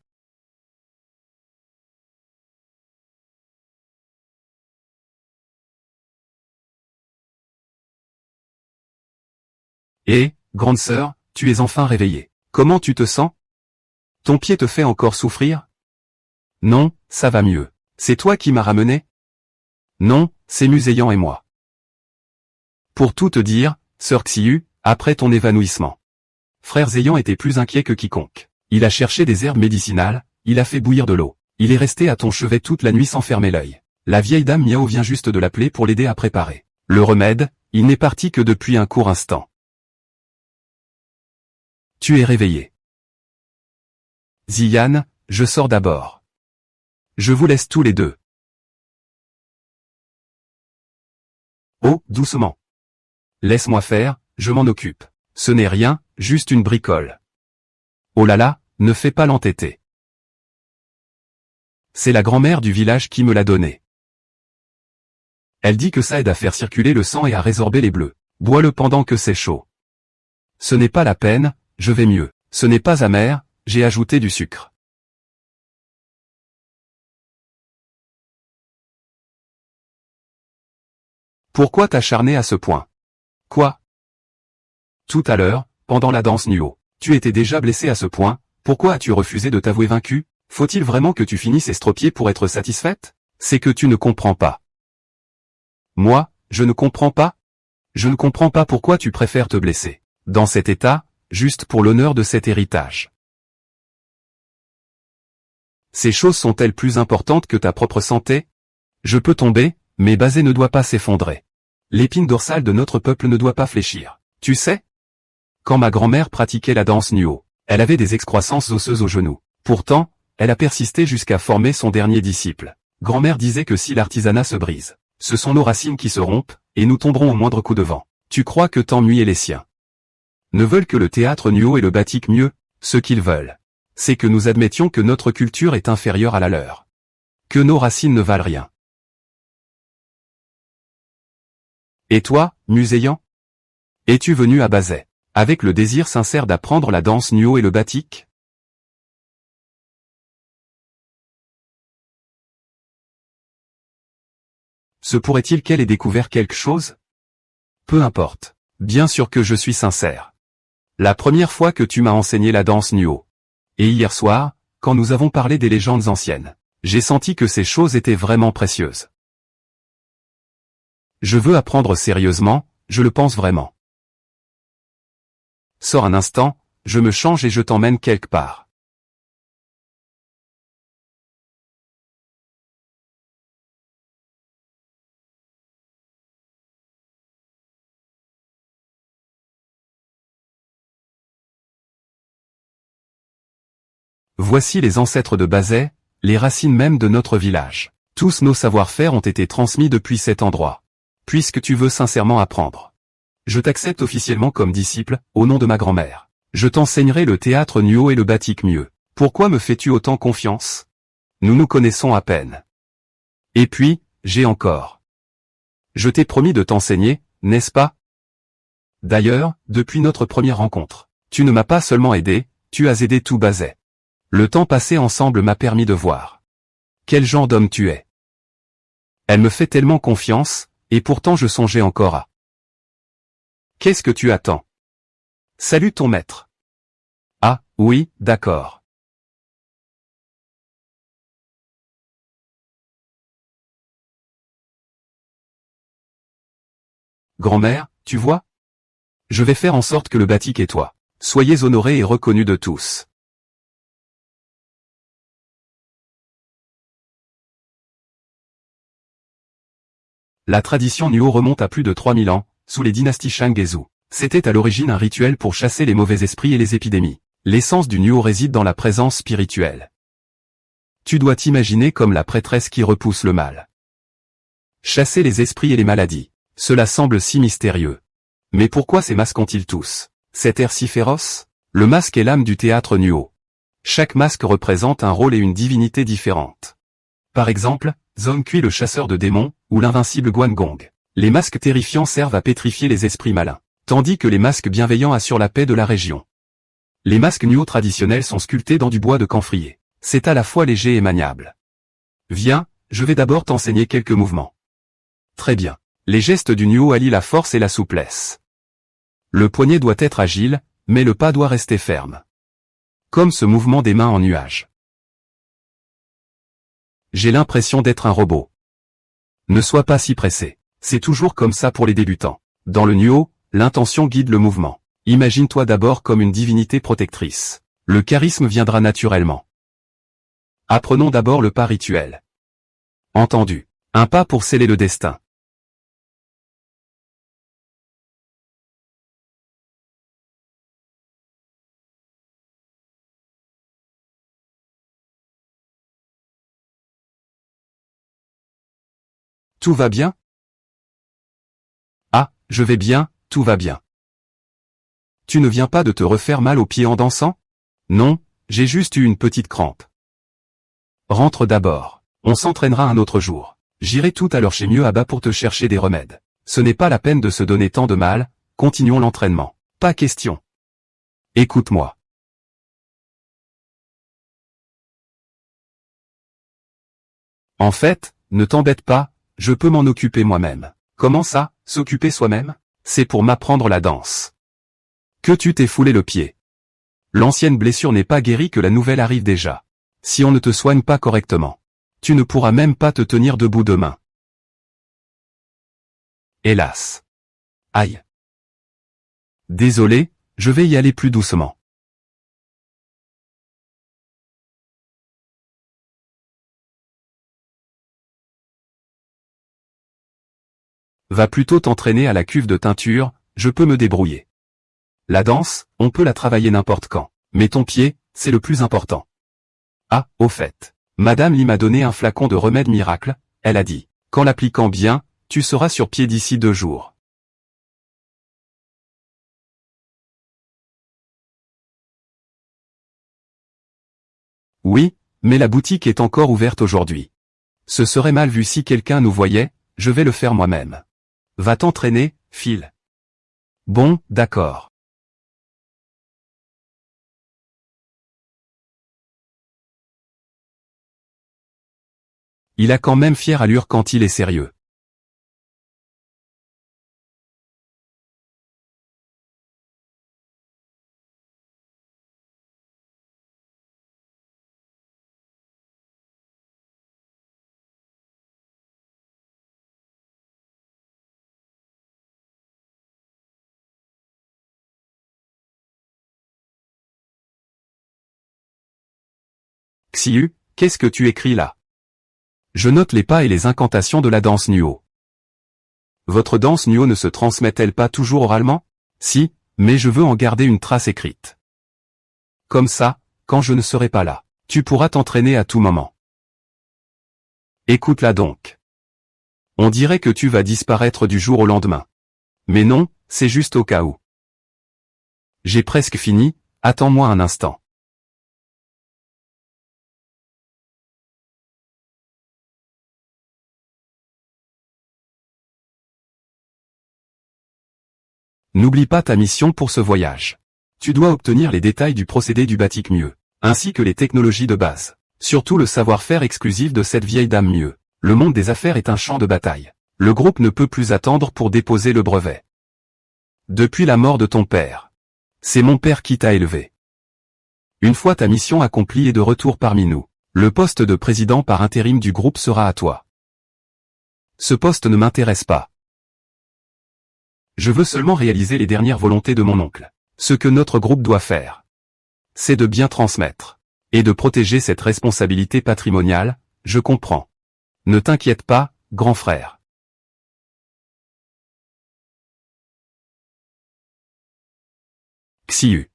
Eh, grande sœur, tu es enfin réveillée. Comment tu te sens? Ton pied te fait encore souffrir? Non, ça va mieux. C'est toi qui m'as ramené? Non, c'est Muséant et moi. Pour tout te dire, sœur Xiu, après ton évanouissement, frère Zéyan était plus inquiet que quiconque. Il a cherché des herbes médicinales, il a fait bouillir de l'eau. Il est resté à ton chevet toute la nuit sans fermer l'œil. La vieille dame Miao vient juste de l'appeler pour l'aider à préparer le remède, il n'est parti que depuis un court instant. Tu es réveillé. Ziyan, je sors d'abord. Je vous laisse tous les deux. Oh, doucement. Laisse-moi faire, je m'en occupe. Ce n'est rien, juste une bricole. Oh là là, ne fais pas l'entêter. C'est la grand-mère du village qui me l'a donné. Elle dit que ça aide à faire circuler le sang et à résorber les bleus. Bois-le pendant que c'est chaud. Ce n'est pas la peine, je vais mieux. Ce n'est pas amer, j'ai ajouté du sucre. Pourquoi t'acharner à ce point? Quoi? Tout à l'heure, pendant la danse Nuo, tu étais déjà blessé à ce point, pourquoi as-tu refusé de t'avouer vaincu? Faut-il vraiment que tu finisses estropié pour être satisfaite? C'est que tu ne comprends pas. Moi, je ne comprends pas? Je ne comprends pas pourquoi tu préfères te blesser. Dans cet état, juste pour l'honneur de cet héritage. Ces choses sont-elles plus importantes que ta propre santé? Je peux tomber, mais Basé ne doit pas s'effondrer. L'épine dorsale de notre peuple ne doit pas fléchir. Tu sais? Quand ma grand-mère pratiquait la danse Nuo, elle avait des excroissances osseuses au genou. Pourtant, elle a persisté jusqu'à former son dernier disciple. Grand-mère disait que si l'artisanat se brise, ce sont nos racines qui se rompent, et nous tomberons au moindre coup de vent. Tu crois que t'ennuies et les siens ne veulent que le théâtre Nuo et le batik mieux? Ce qu'ils veulent, c'est que nous admettions que notre culture est inférieure à la leur. Que nos racines ne valent rien. Et toi, Muséant? Es-tu venu à Basé avec le désir sincère d'apprendre la danse Nuo et le batik? Se pourrait-il qu'elle ait découvert quelque chose? Peu importe. Bien sûr que je suis sincère. La première fois que tu m'as enseigné la danse Nuo. Et hier soir, quand nous avons parlé des légendes anciennes, j'ai senti que ces choses étaient vraiment précieuses. Je veux apprendre sérieusement, je le pense vraiment. Sors un instant, je me change et je t'emmène quelque part. Voici les ancêtres de Basé, les racines même de notre village. Tous nos savoir-faire ont été transmis depuis cet endroit. Puisque tu veux sincèrement apprendre, je t'accepte officiellement comme disciple, au nom de ma grand-mère. Je t'enseignerai le théâtre Nuo et le batik mieux. Pourquoi me fais-tu autant confiance? Nous nous connaissons à peine. Et puis, j'ai encore. Je t'ai promis de t'enseigner, n'est-ce pas? D'ailleurs, depuis notre première rencontre, tu ne m'as pas seulement aidé, tu as aidé tout Basé. Le temps passé ensemble m'a permis de voir quel genre d'homme tu es. Elle me fait tellement confiance, et pourtant je songeais encore à... Qu'est-ce que tu attends? Salut ton maître. Ah, oui, d'accord. Grand-mère, tu vois? Je vais faire en sorte que le batik et toi, soyez honorés et reconnus de tous. La tradition Nuo remonte à plus de 3000 ans, sous les dynasties Shang et Zhou. C'était à l'origine un rituel pour chasser les mauvais esprits et les épidémies. L'essence du Nuo réside dans la présence spirituelle. Tu dois t'imaginer comme la prêtresse qui repousse le mal. Chasser les esprits et les maladies. Cela semble si mystérieux. Mais pourquoi ces masques ont-ils tous cet air si féroce? Le masque est l'âme du théâtre Nuo. Chaque masque représente un rôle et une divinité différente. Par exemple, Zhong Kui le chasseur de démons, ou l'invincible Guan Gong. Les masques terrifiants servent à pétrifier les esprits malins, tandis que les masques bienveillants assurent la paix de la région. Les masques Nuo traditionnels sont sculptés dans du bois de camphrier. C'est à la fois léger et maniable. Viens, je vais d'abord t'enseigner quelques mouvements. Très bien. Les gestes du Nuo allient la force et la souplesse. Le poignet doit être agile, mais le pas doit rester ferme. Comme ce mouvement des mains en nuage. J'ai l'impression d'être un robot. Ne sois pas si pressé. C'est toujours comme ça pour les débutants. Dans le Nuo, l'intention guide le mouvement. Imagine-toi d'abord comme une divinité protectrice. Le charisme viendra naturellement. Apprenons d'abord le pas rituel. Entendu. Un pas pour sceller le destin. Tout va bien? Ah, je vais bien, tout va bien. Tu ne viens pas de te refaire mal aux pieds en dansant? Non, j'ai juste eu une petite crampe. Rentre d'abord. On s'entraînera un autre jour. J'irai tout à l'heure chez Mieux Abba pour te chercher des remèdes. Ce n'est pas la peine de se donner tant de mal, continuons l'entraînement. Pas question. Écoute-moi. En fait, ne t'embête pas, je peux m'en occuper moi-même. Comment ça, s'occuper soi-même? C'est pour m'apprendre la danse. Que tu t'es foulé le pied. L'ancienne blessure n'est pas guérie que la nouvelle arrive déjà. Si on ne te soigne pas correctement, tu ne pourras même pas te tenir debout demain. Hélas. Aïe. Désolé, je vais y aller plus doucement. Va plutôt t'entraîner à la cuve de teinture, je peux me débrouiller. La danse, on peut la travailler n'importe quand. Mais ton pied, c'est le plus important. Ah, au fait. Madame Lee m'a donné un flacon de remède miracle, elle a dit. Qu'en l'appliquant bien, tu seras sur pied d'ici 2 jours. Oui, mais la boutique est encore ouverte aujourd'hui. Ce serait mal vu si quelqu'un nous voyait, je vais le faire moi-même. Va t'entraîner, Phil. Bon, d'accord. Il a quand même fière allure quand il est sérieux. Xiu, qu'est-ce que tu écris là? Je note les pas et les incantations de la danse Nuo. Votre danse Nuo ne se transmet-elle pas toujours oralement? Si, mais je veux en garder une trace écrite. Comme ça, quand je ne serai pas là, tu pourras t'entraîner à tout moment. Écoute-la donc. On dirait que tu vas disparaître du jour au lendemain. Mais non, c'est juste au cas où. J'ai presque fini, attends-moi un instant. N'oublie pas ta mission pour ce voyage. Tu dois obtenir les détails du procédé du batik Mieux, ainsi que les technologies de base. Surtout le savoir-faire exclusif de cette vieille dame Mieux. Le monde des affaires est un champ de bataille. Le groupe ne peut plus attendre pour déposer le brevet. Depuis la mort de ton père. C'est mon père qui t'a élevé. Une fois ta mission accomplie et de retour parmi nous, le poste de président par intérim du groupe sera à toi. Ce poste ne m'intéresse pas. Je veux seulement réaliser les dernières volontés de mon oncle. Ce que notre groupe doit faire, c'est de bien transmettre et de protéger cette responsabilité patrimoniale, je comprends. Ne t'inquiète pas, grand frère. Xiu.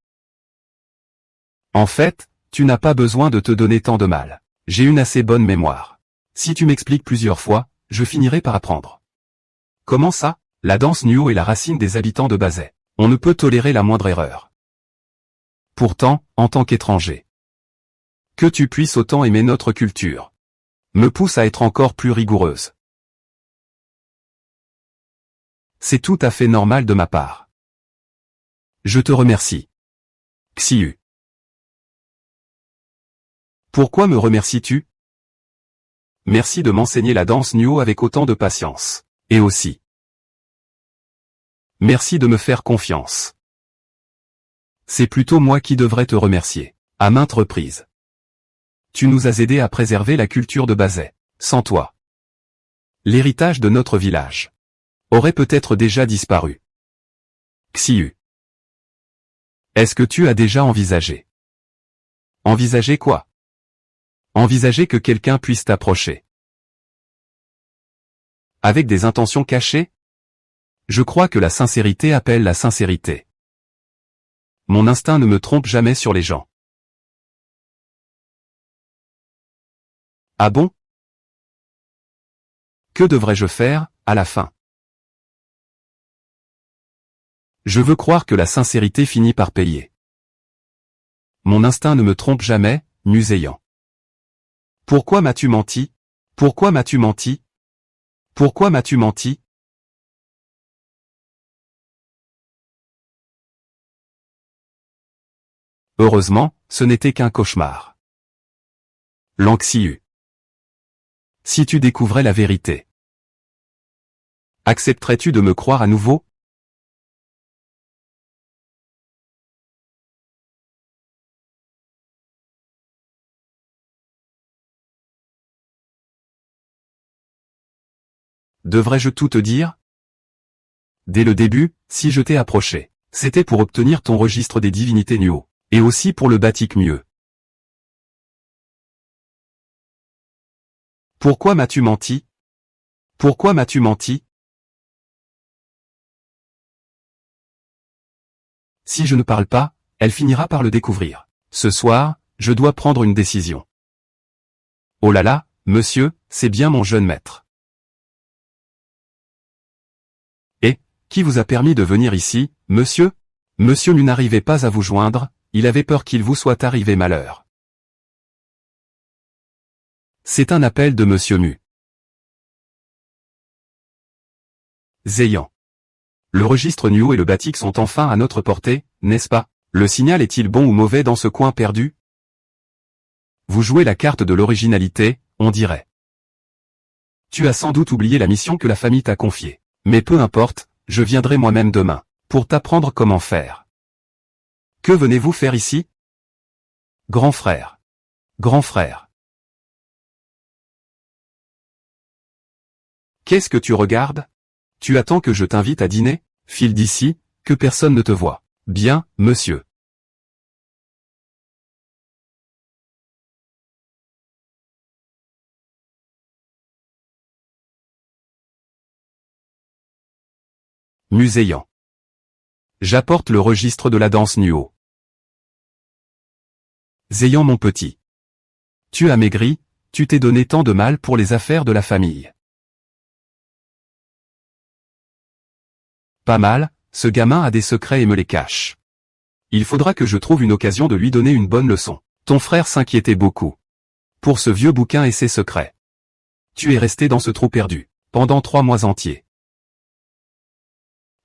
En fait, tu n'as pas besoin de te donner tant de mal. J'ai une assez bonne mémoire. Si tu m'expliques plusieurs fois, je finirai par apprendre. Comment ça? La danse Nuo est la racine des habitants de Bazet. On ne peut tolérer la moindre erreur. Pourtant, en tant qu'étranger, que tu puisses autant aimer notre culture me pousse à être encore plus rigoureuse. C'est tout à fait normal de ma part. Je te remercie. Xiu. Pourquoi me remercies-tu? Merci de m'enseigner la danse Nuo avec autant de patience. Et aussi, merci de me faire confiance. C'est plutôt moi qui devrais te remercier, à maintes reprises. Tu nous as aidés à préserver la culture de Bazet. Sans toi, l'héritage de notre village aurait peut-être déjà disparu. Xiu. Est-ce que tu as déjà envisagé? Envisager quoi? Envisager que quelqu'un puisse t'approcher avec des intentions cachées? Je crois que la sincérité appelle la sincérité. Mon instinct ne me trompe jamais sur les gens. Ah bon? Que devrais-je faire, à la fin? Je veux croire que la sincérité finit par payer. Mon instinct ne me trompe jamais, museyant. Pourquoi m'as-tu menti? Pourquoi m'as-tu menti? Pourquoi m'as-tu menti? Heureusement, ce n'était qu'un cauchemar. Lanxiu. Si tu découvrais la vérité, accepterais-tu de me croire à nouveau? Devrais-je tout te dire? Dès le début, si je t'ai approché, c'était pour obtenir ton registre des divinités Nuo, et aussi pour le batik mieux. Pourquoi m'as-tu menti? Pourquoi m'as-tu menti? Si je ne parle pas, elle finira par le découvrir. Ce soir, je dois prendre une décision. Oh là là, monsieur, c'est bien mon jeune maître. Et, qui vous a permis de venir ici, monsieur? Monsieur Mu n'arrivait pas à vous joindre, il avait peur qu'il vous soit arrivé malheur. C'est un appel de monsieur Mu. Zéyan. Le registre Nuo et le batik sont enfin à notre portée, n'est-ce pas? Le signal est-il bon ou mauvais dans ce coin perdu? Vous jouez la carte de l'originalité, on dirait. Tu as sans doute oublié la mission que la famille t'a confiée. Mais peu importe, je viendrai moi-même demain, pour t'apprendre comment faire. Que venez-vous faire ici? Grand frère. Grand frère. Qu'est-ce que tu regardes? Tu attends que je t'invite à dîner? File d'ici, que personne ne te voie. Bien, monsieur. Museyant. J'apporte le registre de la danse Nuo. Zéyan mon petit. Tu as maigri, tu t'es donné tant de mal pour les affaires de la famille. Pas mal, ce gamin a des secrets et me les cache. Il faudra que je trouve une occasion de lui donner une bonne leçon. Ton frère s'inquiétait beaucoup pour ce vieux bouquin et ses secrets. Tu es resté dans ce trou perdu pendant 3 mois entiers.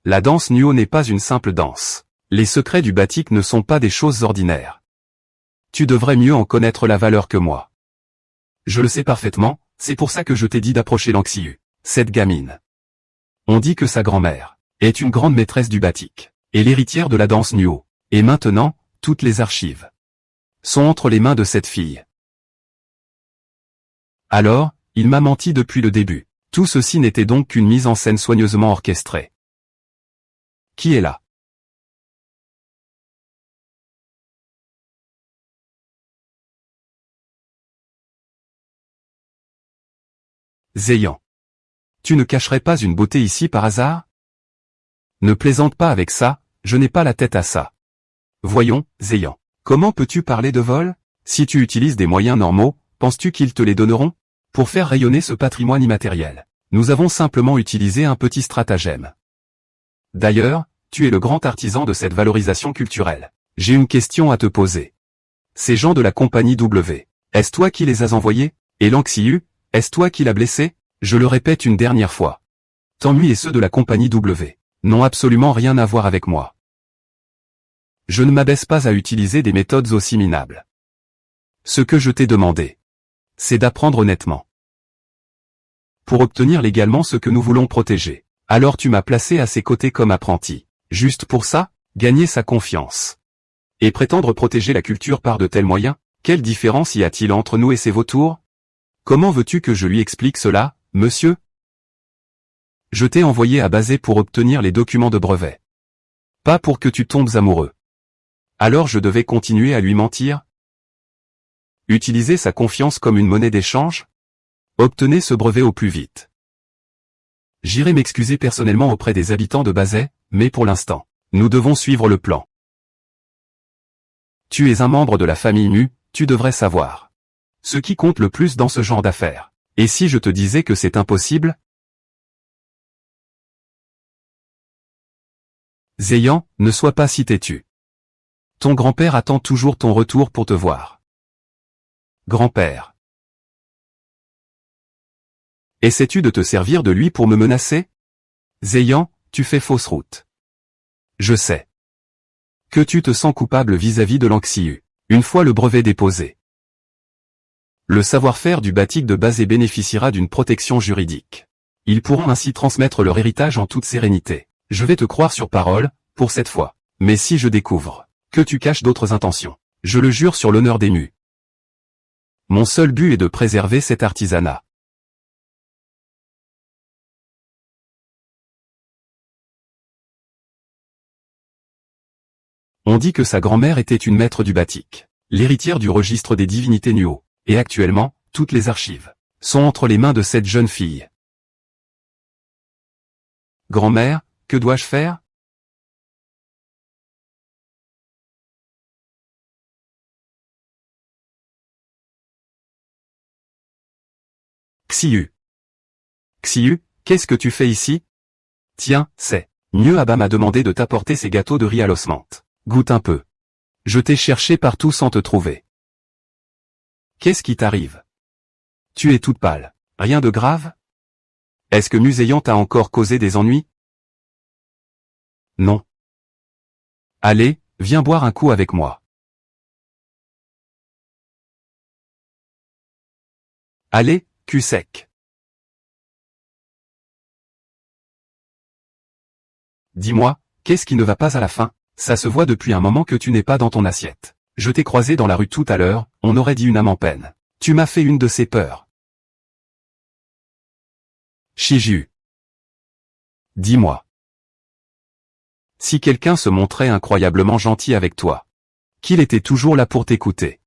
La danse Nuo n'est pas une simple danse. Les secrets du batik ne sont pas des choses ordinaires. Tu devrais mieux en connaître la valeur que moi. Je le sais parfaitement, c'est pour ça que je t'ai dit d'approcher Lanxiu, cette gamine. On dit que sa grand-mère est une grande maîtresse du batik, et l'héritière de la danse Nuo. Et maintenant, toutes les archives sont entre les mains de cette fille. Alors, il m'a menti depuis le début. Tout ceci n'était donc qu'une mise en scène soigneusement orchestrée. Qui est là? Zéyan. Tu ne cacherais pas une beauté ici par hasard? Ne plaisante pas avec ça, je n'ai pas la tête à ça. Voyons, Zéyan. Comment peux-tu parler de vol? Si tu utilises des moyens normaux, penses-tu qu'ils te les donneront? Pour faire rayonner ce patrimoine immatériel, nous avons simplement utilisé un petit stratagème. D'ailleurs, tu es le grand artisan de cette valorisation culturelle. J'ai une question à te poser. Ces gens de la compagnie W, est-ce toi qui les as envoyés? Et Lanxiu, est-ce toi qui l'as blessé? Je le répète une dernière fois. Tanguy et ceux de la compagnie W n'ont absolument rien à voir avec moi. Je ne m'abaisse pas à utiliser des méthodes aussi minables. Ce que je t'ai demandé, c'est d'apprendre honnêtement. Pour obtenir légalement ce que nous voulons protéger. Alors tu m'as placé à ses côtés comme apprenti. Juste pour ça, gagner sa confiance. Et prétendre protéger la culture par de tels moyens, quelle différence y a-t-il entre nous et ces vautours? Comment veux-tu que je lui explique cela, monsieur? Je t'ai envoyé à Basé pour obtenir les documents de brevet. Pas pour que tu tombes amoureux. Alors je devais continuer à lui mentir? Utiliser sa confiance comme une monnaie d'échange? Obtenez ce brevet au plus vite. J'irai m'excuser personnellement auprès des habitants de Basé, mais pour l'instant, nous devons suivre le plan. Tu es un membre de la famille Mu, tu devrais savoir. Ce qui compte le plus dans ce genre d'affaires. Et si je te disais que c'est impossible? Zéyan, ne sois pas si têtu. Ton grand-père attend toujours ton retour pour te voir. Grand-père. Essaies-tu de te servir de lui pour me menacer? Zéyan, tu fais fausse route. Je sais. Que tu te sens coupable vis-à-vis de Lanxiu, une fois le brevet déposé. Le savoir-faire du Batik de Basé bénéficiera d'une protection juridique. Ils pourront ainsi transmettre leur héritage en toute sérénité. Je vais te croire sur parole, pour cette fois. Mais si je découvre que tu caches d'autres intentions, je le jure sur l'honneur des Mu. Mon seul but est de préserver cet artisanat. On dit que sa grand-mère était une maître du Batik, l'héritière du registre des divinités Nuo, et actuellement, toutes les archives sont entre les mains de cette jeune fille. Grand-mère, que dois-je faire? Xiu. Xiu, qu'est-ce que tu fais ici? Tiens, c'est mieux. Abba m'a demandé de t'apporter ces gâteaux de riz à l'osmante. Goûte un peu. Je t'ai cherché partout sans te trouver. Qu'est-ce qui t'arrive? Tu es toute pâle. Rien de grave? Est-ce que Muséant t'a encore causé des ennuis? Non. Allez, viens boire un coup avec moi. Allez, cul sec. Dis-moi, qu'est-ce qui ne va pas à la fin? Ça se voit depuis un moment que tu n'es pas dans ton assiette. Je t'ai croisé dans la rue tout à l'heure, on aurait dit une âme en peine. Tu m'as fait une de ces peurs. Shiju. Dis-moi. Si quelqu'un se montrait incroyablement gentil avec toi, qu'il était toujours là pour t'écouter,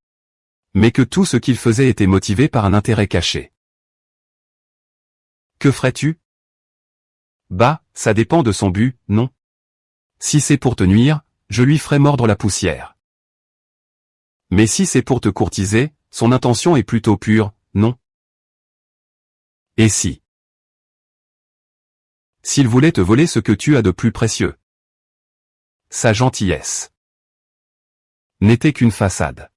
mais que tout ce qu'il faisait était motivé par un intérêt caché, que ferais-tu? Bah, ça dépend de son but, non? Si c'est pour te nuire, je lui ferai mordre la poussière. Mais si c'est pour te courtiser, son intention est plutôt pure, non? Et si? S'il voulait te voler ce que tu as de plus précieux? Sa gentillesse n'était qu'une façade.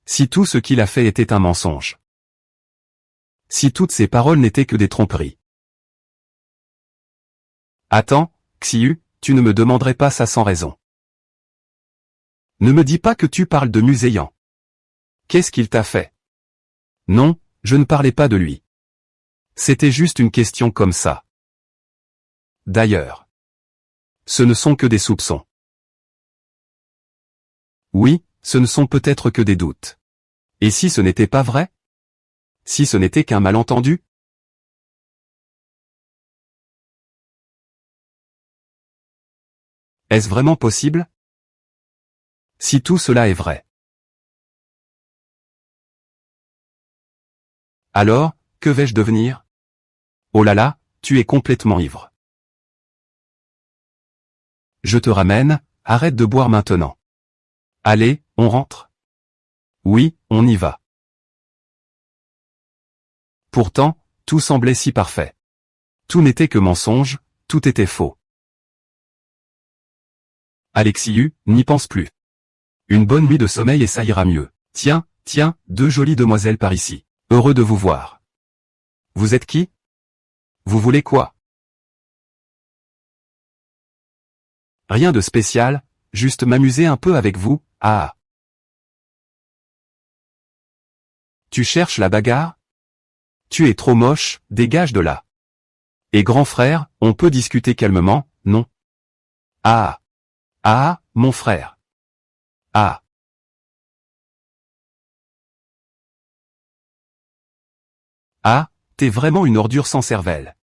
Si tout ce qu'il a fait était un mensonge. Si toutes ses paroles n'étaient que des tromperies. Attends, Xiu, tu ne me demanderais pas ça sans raison. Ne me dis pas que tu parles de Muséant. Qu'est-ce qu'il t'a fait? Non, je ne parlais pas de lui. C'était juste une question comme ça. D'ailleurs, ce ne sont que des soupçons. Oui, ce ne sont peut-être que des doutes. Et si ce n'était pas vrai? Si ce n'était qu'un malentendu? Est-ce vraiment possible? Si tout cela est vrai. Alors, que vais-je devenir? Oh là là, tu es complètement ivre. Je te ramène, arrête de boire maintenant. Allez, on rentre. Oui, on y va. Pourtant, tout semblait si parfait. Tout n'était que mensonge, tout était faux. Alexiu, n'y pense plus. Une bonne nuit de sommeil et ça ira mieux. Tiens, deux jolies demoiselles par ici. Heureux de vous voir. Vous êtes qui? Vous voulez quoi? Rien de spécial, juste m'amuser un peu avec vous, ah. Tu cherches la bagarre? Tu es trop moche, dégage de là. Et grand frère, on peut discuter calmement, non? Ah. Ah, mon frère. Ah. Ah, t'es vraiment une ordure sans cervelle.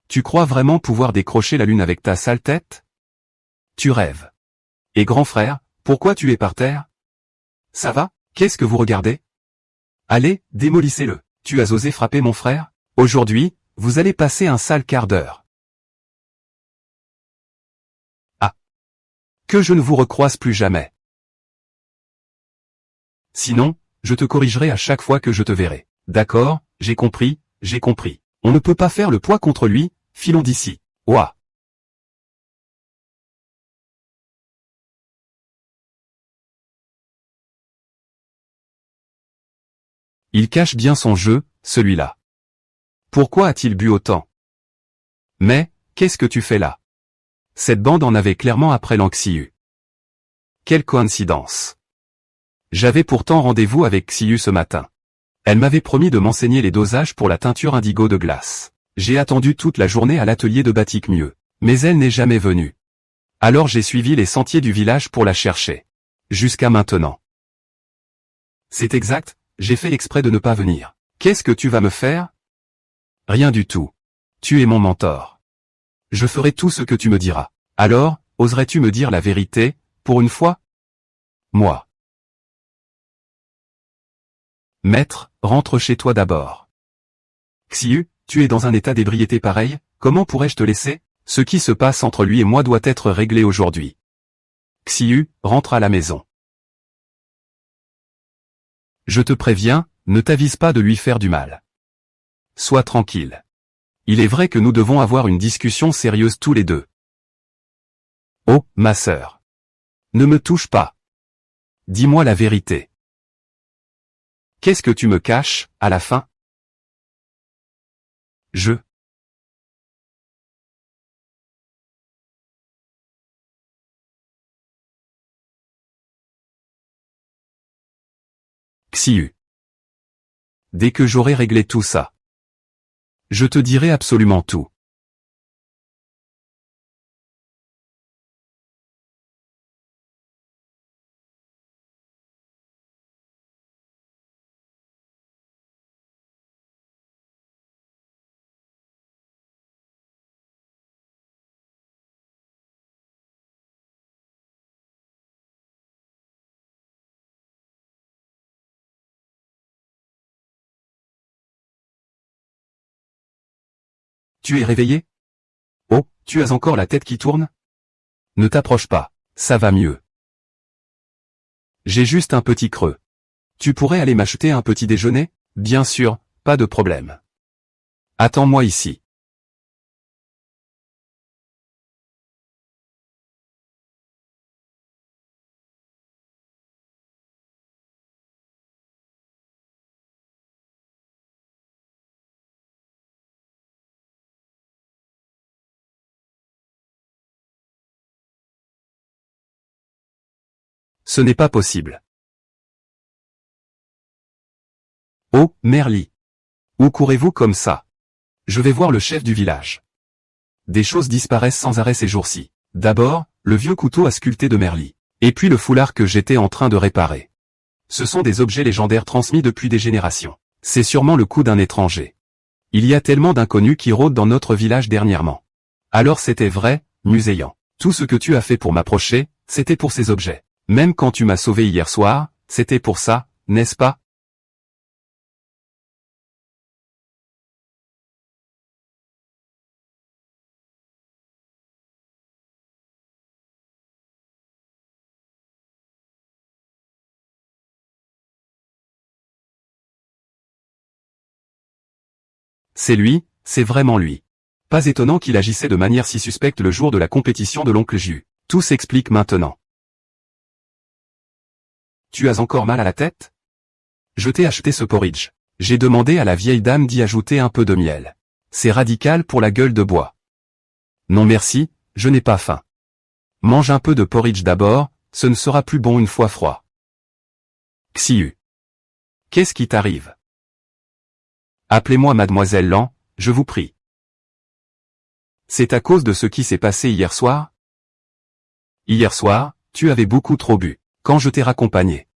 Tu crois vraiment pouvoir décrocher la lune avec ta sale tête? Tu rêves. Et grand frère, pourquoi tu es par terre? Ça va? Qu'est-ce que vous regardez? Allez, démolissez-le. Tu as osé frapper mon frère? Aujourd'hui, vous allez passer un sale quart d'heure. Ah. Que je ne vous recroise plus jamais. Sinon, je te corrigerai à chaque fois que je te verrai. D'accord, j'ai compris, j'ai compris. On ne peut pas faire le poids contre lui, filons d'ici. Ouah. Il cache bien son jeu, celui-là. Pourquoi a-t-il bu autant? Mais, qu'est-ce que tu fais là? Cette bande en avait clairement après l'Anxiu. Quelle coïncidence. J'avais pourtant rendez-vous avec Xiu ce matin. Elle m'avait promis de m'enseigner les dosages pour la teinture indigo de glace. J'ai attendu toute la journée à l'atelier de Batik Mieux. Mais elle n'est jamais venue. Alors j'ai suivi les sentiers du village pour la chercher. Jusqu'à maintenant. C'est exact, j'ai fait exprès de ne pas venir. Qu'est-ce que tu vas me faire? Rien du tout. Tu es mon mentor. Je ferai tout ce que tu me diras. Alors, oserais-tu me dire la vérité, pour une fois? Moi. Maître, rentre chez toi d'abord. Xiu, tu es dans un état d'ébriété pareil, comment pourrais-je te laisser? Ce qui se passe entre lui et moi doit être réglé aujourd'hui. Xiu, rentre à la maison. Je te préviens, ne t'avise pas de lui faire du mal. Sois tranquille. Il est vrai que nous devons avoir une discussion sérieuse tous les deux. Oh, ma sœur. Ne me touche pas. Dis-moi la vérité. Qu'est-ce que tu me caches, à la fin? Je. Xiu. Dès que j'aurai réglé tout ça, je te dirai absolument tout. Tu es réveillé? Oh, tu as encore la tête qui tourne? Ne t'approche pas, ça va mieux. J'ai juste un petit creux. Tu pourrais aller m'acheter un petit déjeuner? Bien sûr, pas de problème. Attends-moi ici. Ce n'est pas possible. Oh, Merli. Où courez-vous comme ça? Je vais voir le chef du village. Des choses disparaissent sans arrêt ces jours-ci. D'abord, le vieux couteau à sculpter de Merli. Et puis le foulard que j'étais en train de réparer. Ce sont des objets légendaires transmis depuis des générations. C'est sûrement le coup d'un étranger. Il y a tellement d'inconnus qui rôdent dans notre village dernièrement. Alors c'était vrai, Muséant. Tout ce que tu as fait pour m'approcher, c'était pour ces objets. Même quand tu m'as sauvé hier soir, c'était pour ça, n'est-ce pas? C'est lui, c'est vraiment lui. Pas étonnant qu'il agissait de manière si suspecte le jour de la compétition de l'oncle Jiu. Tout s'explique maintenant. Tu as encore mal à la tête? Je t'ai acheté ce porridge. J'ai demandé à la vieille dame d'y ajouter un peu de miel. C'est radical pour la gueule de bois. Non merci, je n'ai pas faim. Mange un peu de porridge d'abord, ce ne sera plus bon une fois froid. Xiu. Qu'est-ce qui t'arrive? Appelez-moi mademoiselle Lan, je vous prie. C'est à cause de ce qui s'est passé hier soir? Hier soir, tu avais beaucoup trop bu, quand je t'ai raccompagné.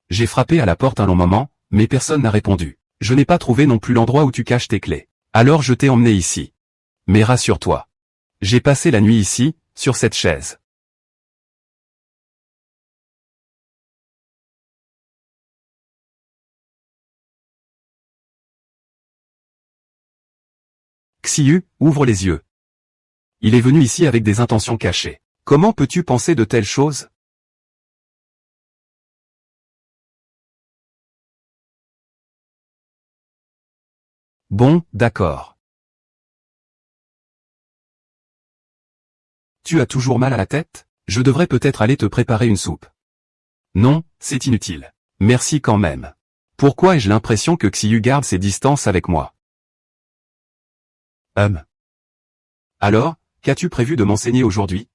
J'ai frappé à la porte un long moment, mais personne n'a répondu. Je n'ai pas trouvé non plus l'endroit où tu caches tes clés. Alors je t'ai emmené ici. Mais rassure-toi. J'ai passé la nuit ici, sur cette chaise. Xiu, ouvre les yeux. Il est venu ici avec des intentions cachées. Comment peux-tu penser de telles choses? Bon, d'accord. Tu as toujours mal à la tête? Je devrais peut-être aller te préparer une soupe. Non, c'est inutile. Merci quand même. Pourquoi ai-je l'impression que Xiu garde ses distances avec moi? Alors, qu'as-tu prévu de m'enseigner aujourd'hui?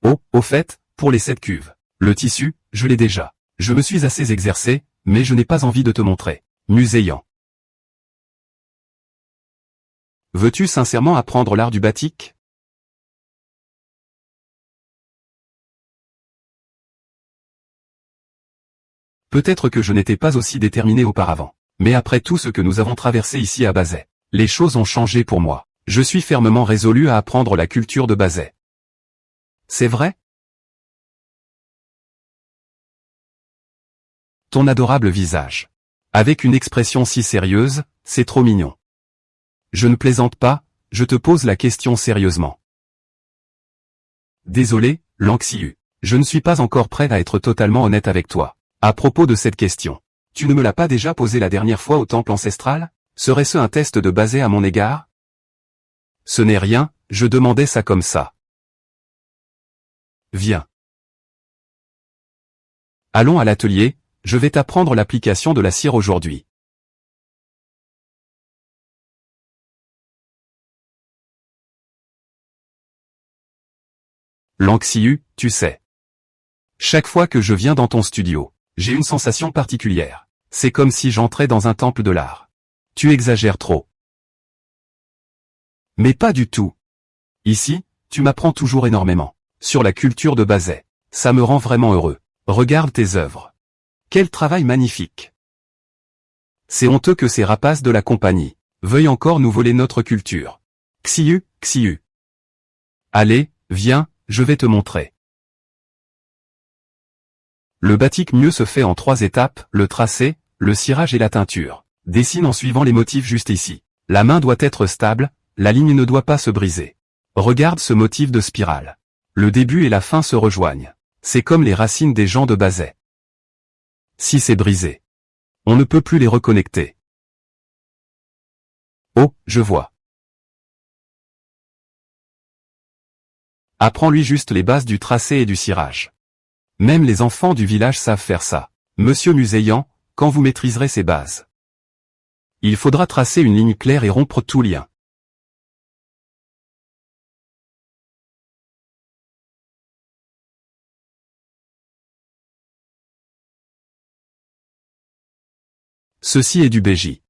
Oh, au fait, pour les 7 cuves. Le tissu, je l'ai déjà. Je me suis assez exercé, mais je n'ai pas envie de te montrer. Muséant. Veux-tu sincèrement apprendre l'art du batik? Peut-être que je n'étais pas aussi déterminé auparavant. Mais après tout ce que nous avons traversé ici à Bazet, les choses ont changé pour moi. Je suis fermement résolu à apprendre la culture de Bazet. C'est vrai? Ton adorable visage. Avec une expression si sérieuse, c'est trop mignon. Je ne plaisante pas, je te pose la question sérieusement. Désolé, Lan Xiu. Je ne suis pas encore prêt à être totalement honnête avec toi. À propos de cette question, tu ne me l'as pas déjà posée la dernière fois au temple ancestral? Serait-ce un test de Bazet à mon égard? Ce n'est rien, je demandais ça comme ça. Viens. Allons à l'atelier, je vais t'apprendre l'application de la cire aujourd'hui. Lan Xiu, tu sais. Chaque fois que je viens dans ton studio, j'ai une sensation particulière. C'est comme si j'entrais dans un temple de l'art. Tu exagères trop. Mais pas du tout. Ici, tu m'apprends toujours énormément. Sur la culture de Bazet. Ça me rend vraiment heureux. Regarde tes œuvres. Quel travail magnifique. C'est honteux que ces rapaces de la compagnie veuillent encore nous voler notre culture. Xiu, Xiu. Allez, viens, je vais te montrer. Le batik mieux se fait en 3 étapes, le tracé, le cirage et la teinture. Dessine en suivant les motifs juste ici. La main doit être stable, la ligne ne doit pas se briser. Regarde ce motif de spirale. Le début et la fin se rejoignent. C'est comme les racines des gens de Bazet. Si c'est brisé, on ne peut plus les reconnecter. Oh, je vois. Apprends-lui juste les bases du tracé et du cirage. Même les enfants du village savent faire ça. Monsieur Muséant, quand vous maîtriserez ces bases, il faudra tracer une ligne claire et rompre tout lien. Ceci est du béji.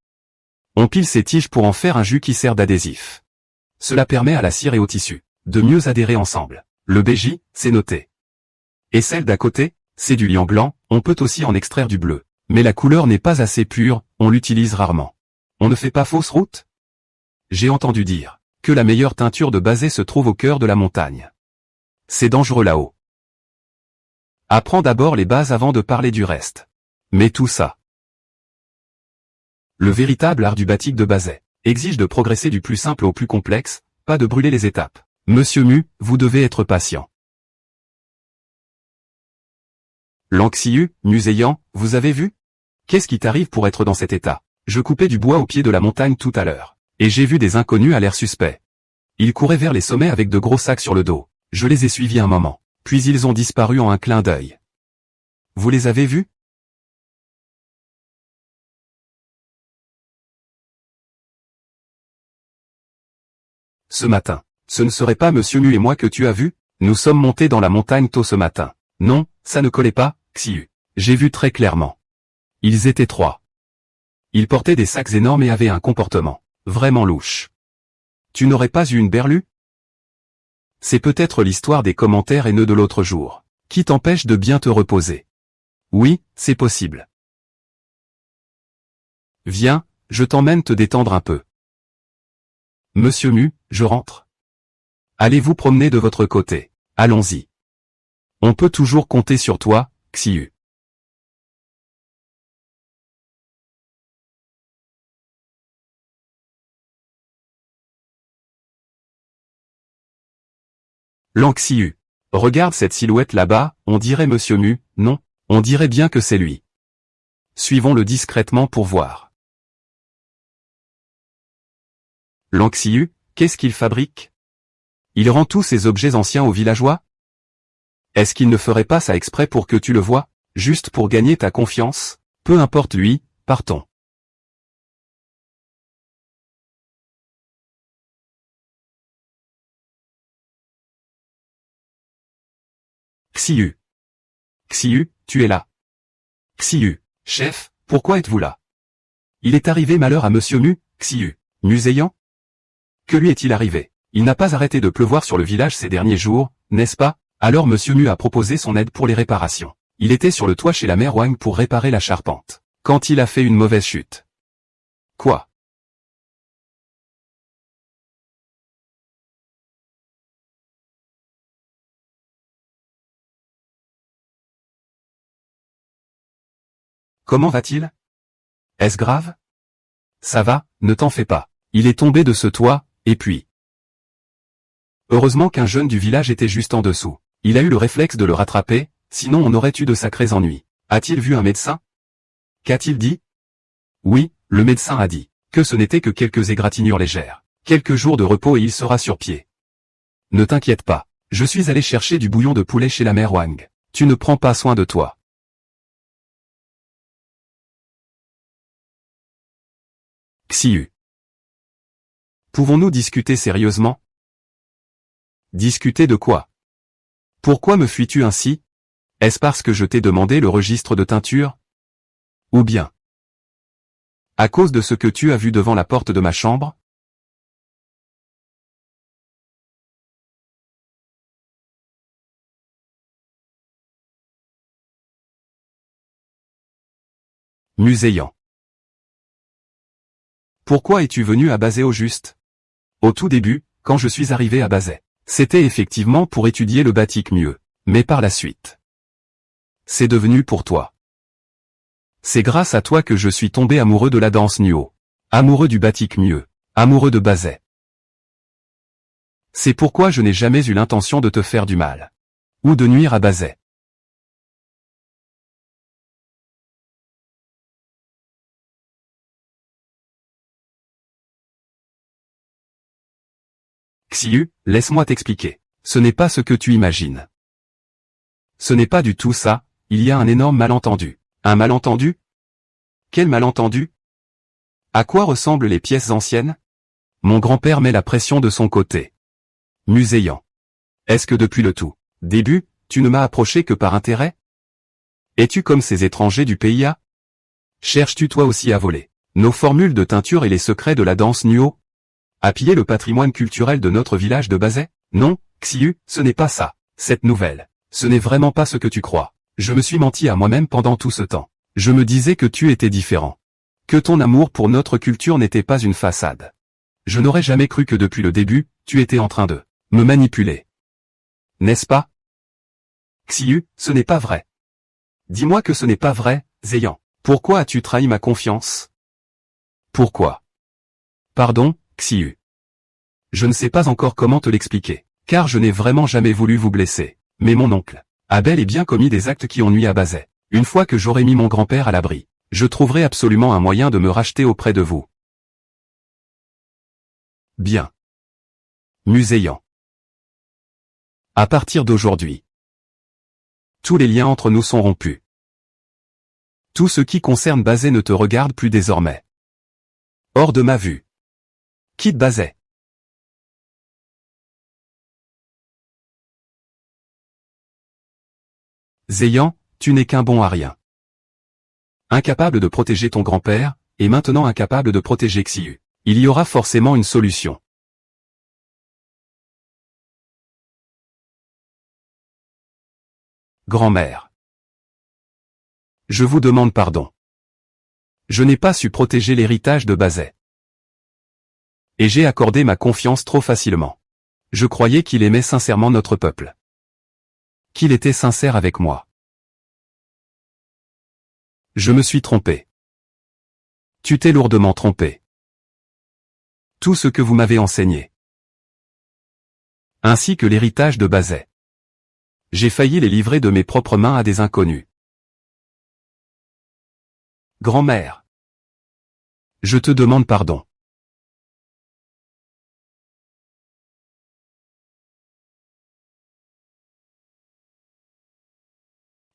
On pile ces tiges pour en faire un jus qui sert d'adhésif. Cela permet à la cire et au tissu de mieux adhérer ensemble. Le béji, c'est noté. Et celle d'à côté, c'est du liant blanc, on peut aussi en extraire du bleu. Mais la couleur n'est pas assez pure, on l'utilise rarement. On ne fait pas fausse route? J'ai entendu dire que la meilleure teinture de Bazet se trouve au cœur de la montagne. C'est dangereux là-haut. Apprends d'abord les bases avant de parler du reste. Mais tout ça, le véritable art du batik de Bazet, exige de progresser du plus simple au plus complexe, pas de brûler les étapes. Monsieur Mu, vous devez être patient. Lan Xiu, Muséant, vous avez vu? Qu'est-ce qui t'arrive pour être dans cet état? Je coupais du bois au pied de la montagne tout à l'heure, et j'ai vu des inconnus à l'air suspect. Ils couraient vers les sommets avec de gros sacs sur le dos. Je les ai suivis un moment. puis ils ont disparu en un clin d'œil. Vous les avez vus? Ce matin. Ce ne serait pas Monsieur Mu et moi que tu as vu? Nous sommes montés dans la montagne tôt ce matin. Non, ça ne collait pas, Xiu. J'ai vu très clairement. Ils étaient 3. Ils portaient des sacs énormes et avaient un comportement vraiment louche. Tu n'aurais pas eu une berlue? C'est peut-être l'histoire des commentaires haineux de l'autre jour, qui t'empêche de bien te reposer. Oui, c'est possible. Viens, je t'emmène te détendre un peu. Monsieur Mu, je rentre. Allez vous promener de votre côté. Allons-y. On peut toujours compter sur toi, Xiu. Lan Xiu. Regarde cette silhouette là-bas, on dirait Monsieur Mu, non? On dirait bien que c'est lui. Suivons-le discrètement pour voir. Lan Xiu, qu'est-ce qu'il fabrique? Il rend tous ces objets anciens aux villageois? Est-ce qu'il ne ferait pas ça exprès pour que tu le vois, juste pour gagner ta confiance? Peu importe lui, partons. Xiu. Xiu, tu es là. Xiu, chef, pourquoi êtes-vous là? Il est arrivé malheur à Monsieur Mu, Xiu. Muséant? Que lui est-il arrivé? Il n'a pas arrêté de pleuvoir sur le village ces derniers jours, n'est-ce pas? Alors Monsieur Mu a proposé son aide pour les réparations. Il était sur le toit chez la mère Wang pour réparer la charpente, quand il a fait une mauvaise chute. Quoi? Comment va-t-il? Est-ce grave? Ça va, ne t'en fais pas. Il est tombé de ce toit, et puis... Heureusement qu'un jeune du village était juste en dessous. Il a eu le réflexe de le rattraper, sinon on aurait eu de sacrés ennuis. A-t-il vu un médecin? Qu'a-t-il dit? Oui, le médecin a dit que ce n'était que quelques égratignures légères. Quelques jours de repos et il sera sur pied. Ne t'inquiète pas. Je suis allé chercher du bouillon de poulet chez la mère Wang. Tu ne prends pas soin de toi. Xiu. Pouvons-nous discuter sérieusement? Discuter de quoi? Pourquoi me fuis-tu ainsi? Est-ce parce que je t'ai demandé le registre de teinture? Ou bien à cause de ce que tu as vu devant la porte de ma chambre? Muséant. Pourquoi es-tu venu à Bazet au juste? Au tout début, quand je suis arrivé à Bazet, c'était effectivement pour étudier le batik mieux. Mais par la suite, c'est devenu pour toi. C'est grâce à toi que je suis tombé amoureux de la danse Nuo. Amoureux du batik mieux. Amoureux de Bazet. C'est pourquoi je n'ai jamais eu l'intention de te faire du mal. Ou de nuire à Bazet. Xiu, laisse-moi t'expliquer. Ce n'est pas ce que tu imagines. Ce n'est pas du tout ça, il y a un énorme malentendu. Un malentendu? Quel malentendu? À quoi ressemblent les pièces anciennes? Mon grand-père met la pression de son côté. Muséant. Est-ce que depuis le tout début, tu ne m'as approché que par intérêt? Es-tu comme ces étrangers du PIA? Cherches-tu toi aussi à voler nos formules de teinture et les secrets de la danse Nuo? À piller le patrimoine culturel de notre village de Bazet? Non, Xiu, ce n'est pas ça. Cette nouvelle, ce n'est vraiment pas ce que tu crois. Je me suis menti à moi-même pendant tout ce temps. Je me disais que tu étais différent. Que ton amour pour notre culture n'était pas une façade. Je n'aurais jamais cru que depuis le début, tu étais en train de me manipuler. N'est-ce pas? Xiu, ce n'est pas vrai. Dis-moi que ce n'est pas vrai, Zéyan. Pourquoi as-tu trahi ma confiance? Pourquoi? Pardon, Xiu. Je ne sais pas encore comment te l'expliquer, car je n'ai vraiment jamais voulu vous blesser. Mais mon oncle a bel et bien commis des actes qui ont nui à Bazet. Une fois que j'aurai mis mon grand-père à l'abri, je trouverai absolument un moyen de me racheter auprès de vous. Bien. Muséant. À partir d'aujourd'hui, Tous les liens entre nous sont rompus. Tout ce qui concerne Bazet ne te regarde plus désormais. Hors de ma vue. Quitte Bazet. Zéyan, tu n'es qu'un bon à rien. Incapable de protéger ton grand-père, et maintenant incapable de protéger Xiu. Il y aura forcément une solution. Grand-mère. Je vous demande pardon. Je n'ai pas su protéger l'héritage de Bazet. Et j'ai accordé ma confiance trop facilement. Je croyais qu'il aimait sincèrement notre peuple. Qu'il était sincère avec moi. Je me suis trompé. Tu t'es lourdement trompé. Tout ce que vous m'avez enseigné. Ainsi que l'héritage de Bazet. J'ai failli les livrer de mes propres mains à des inconnus. Grand-mère. Je te demande pardon.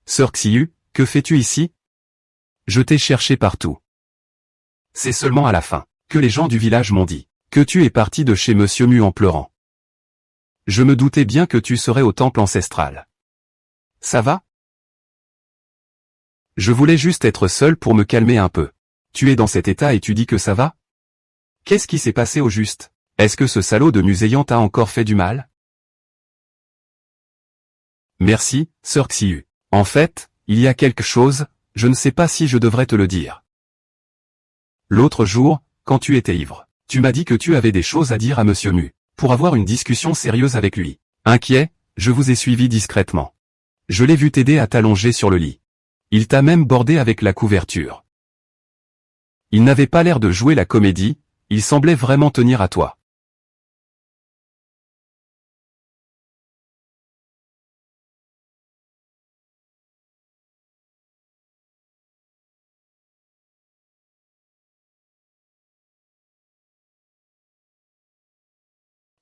Sœur Xiu, que fais-tu ici? Je t'ai cherché partout. C'est seulement à la fin que les gens du village m'ont dit que tu es parti de chez Monsieur Mu en pleurant. Je me doutais bien que tu serais au temple ancestral. Ça va? Je voulais juste être seul pour me calmer un peu. Tu es dans cet état et tu dis que ça va? Qu'est-ce qui s'est passé au juste? Est-ce que ce salaud de Zéyan t'a encore fait du mal? Merci, sœur Xiu. En fait, il y a quelque chose, je ne sais pas si je devrais te le dire. L'autre jour, quand tu étais ivre, tu m'as dit que tu avais des choses à dire à Monsieur Mu, pour avoir une discussion sérieuse avec lui. Inquiet, je vous ai suivi discrètement. Je l'ai vu t'aider à t'allonger sur le lit. Il t'a même bordé avec la couverture. Il n'avait pas l'air de jouer la comédie, il semblait vraiment tenir à toi.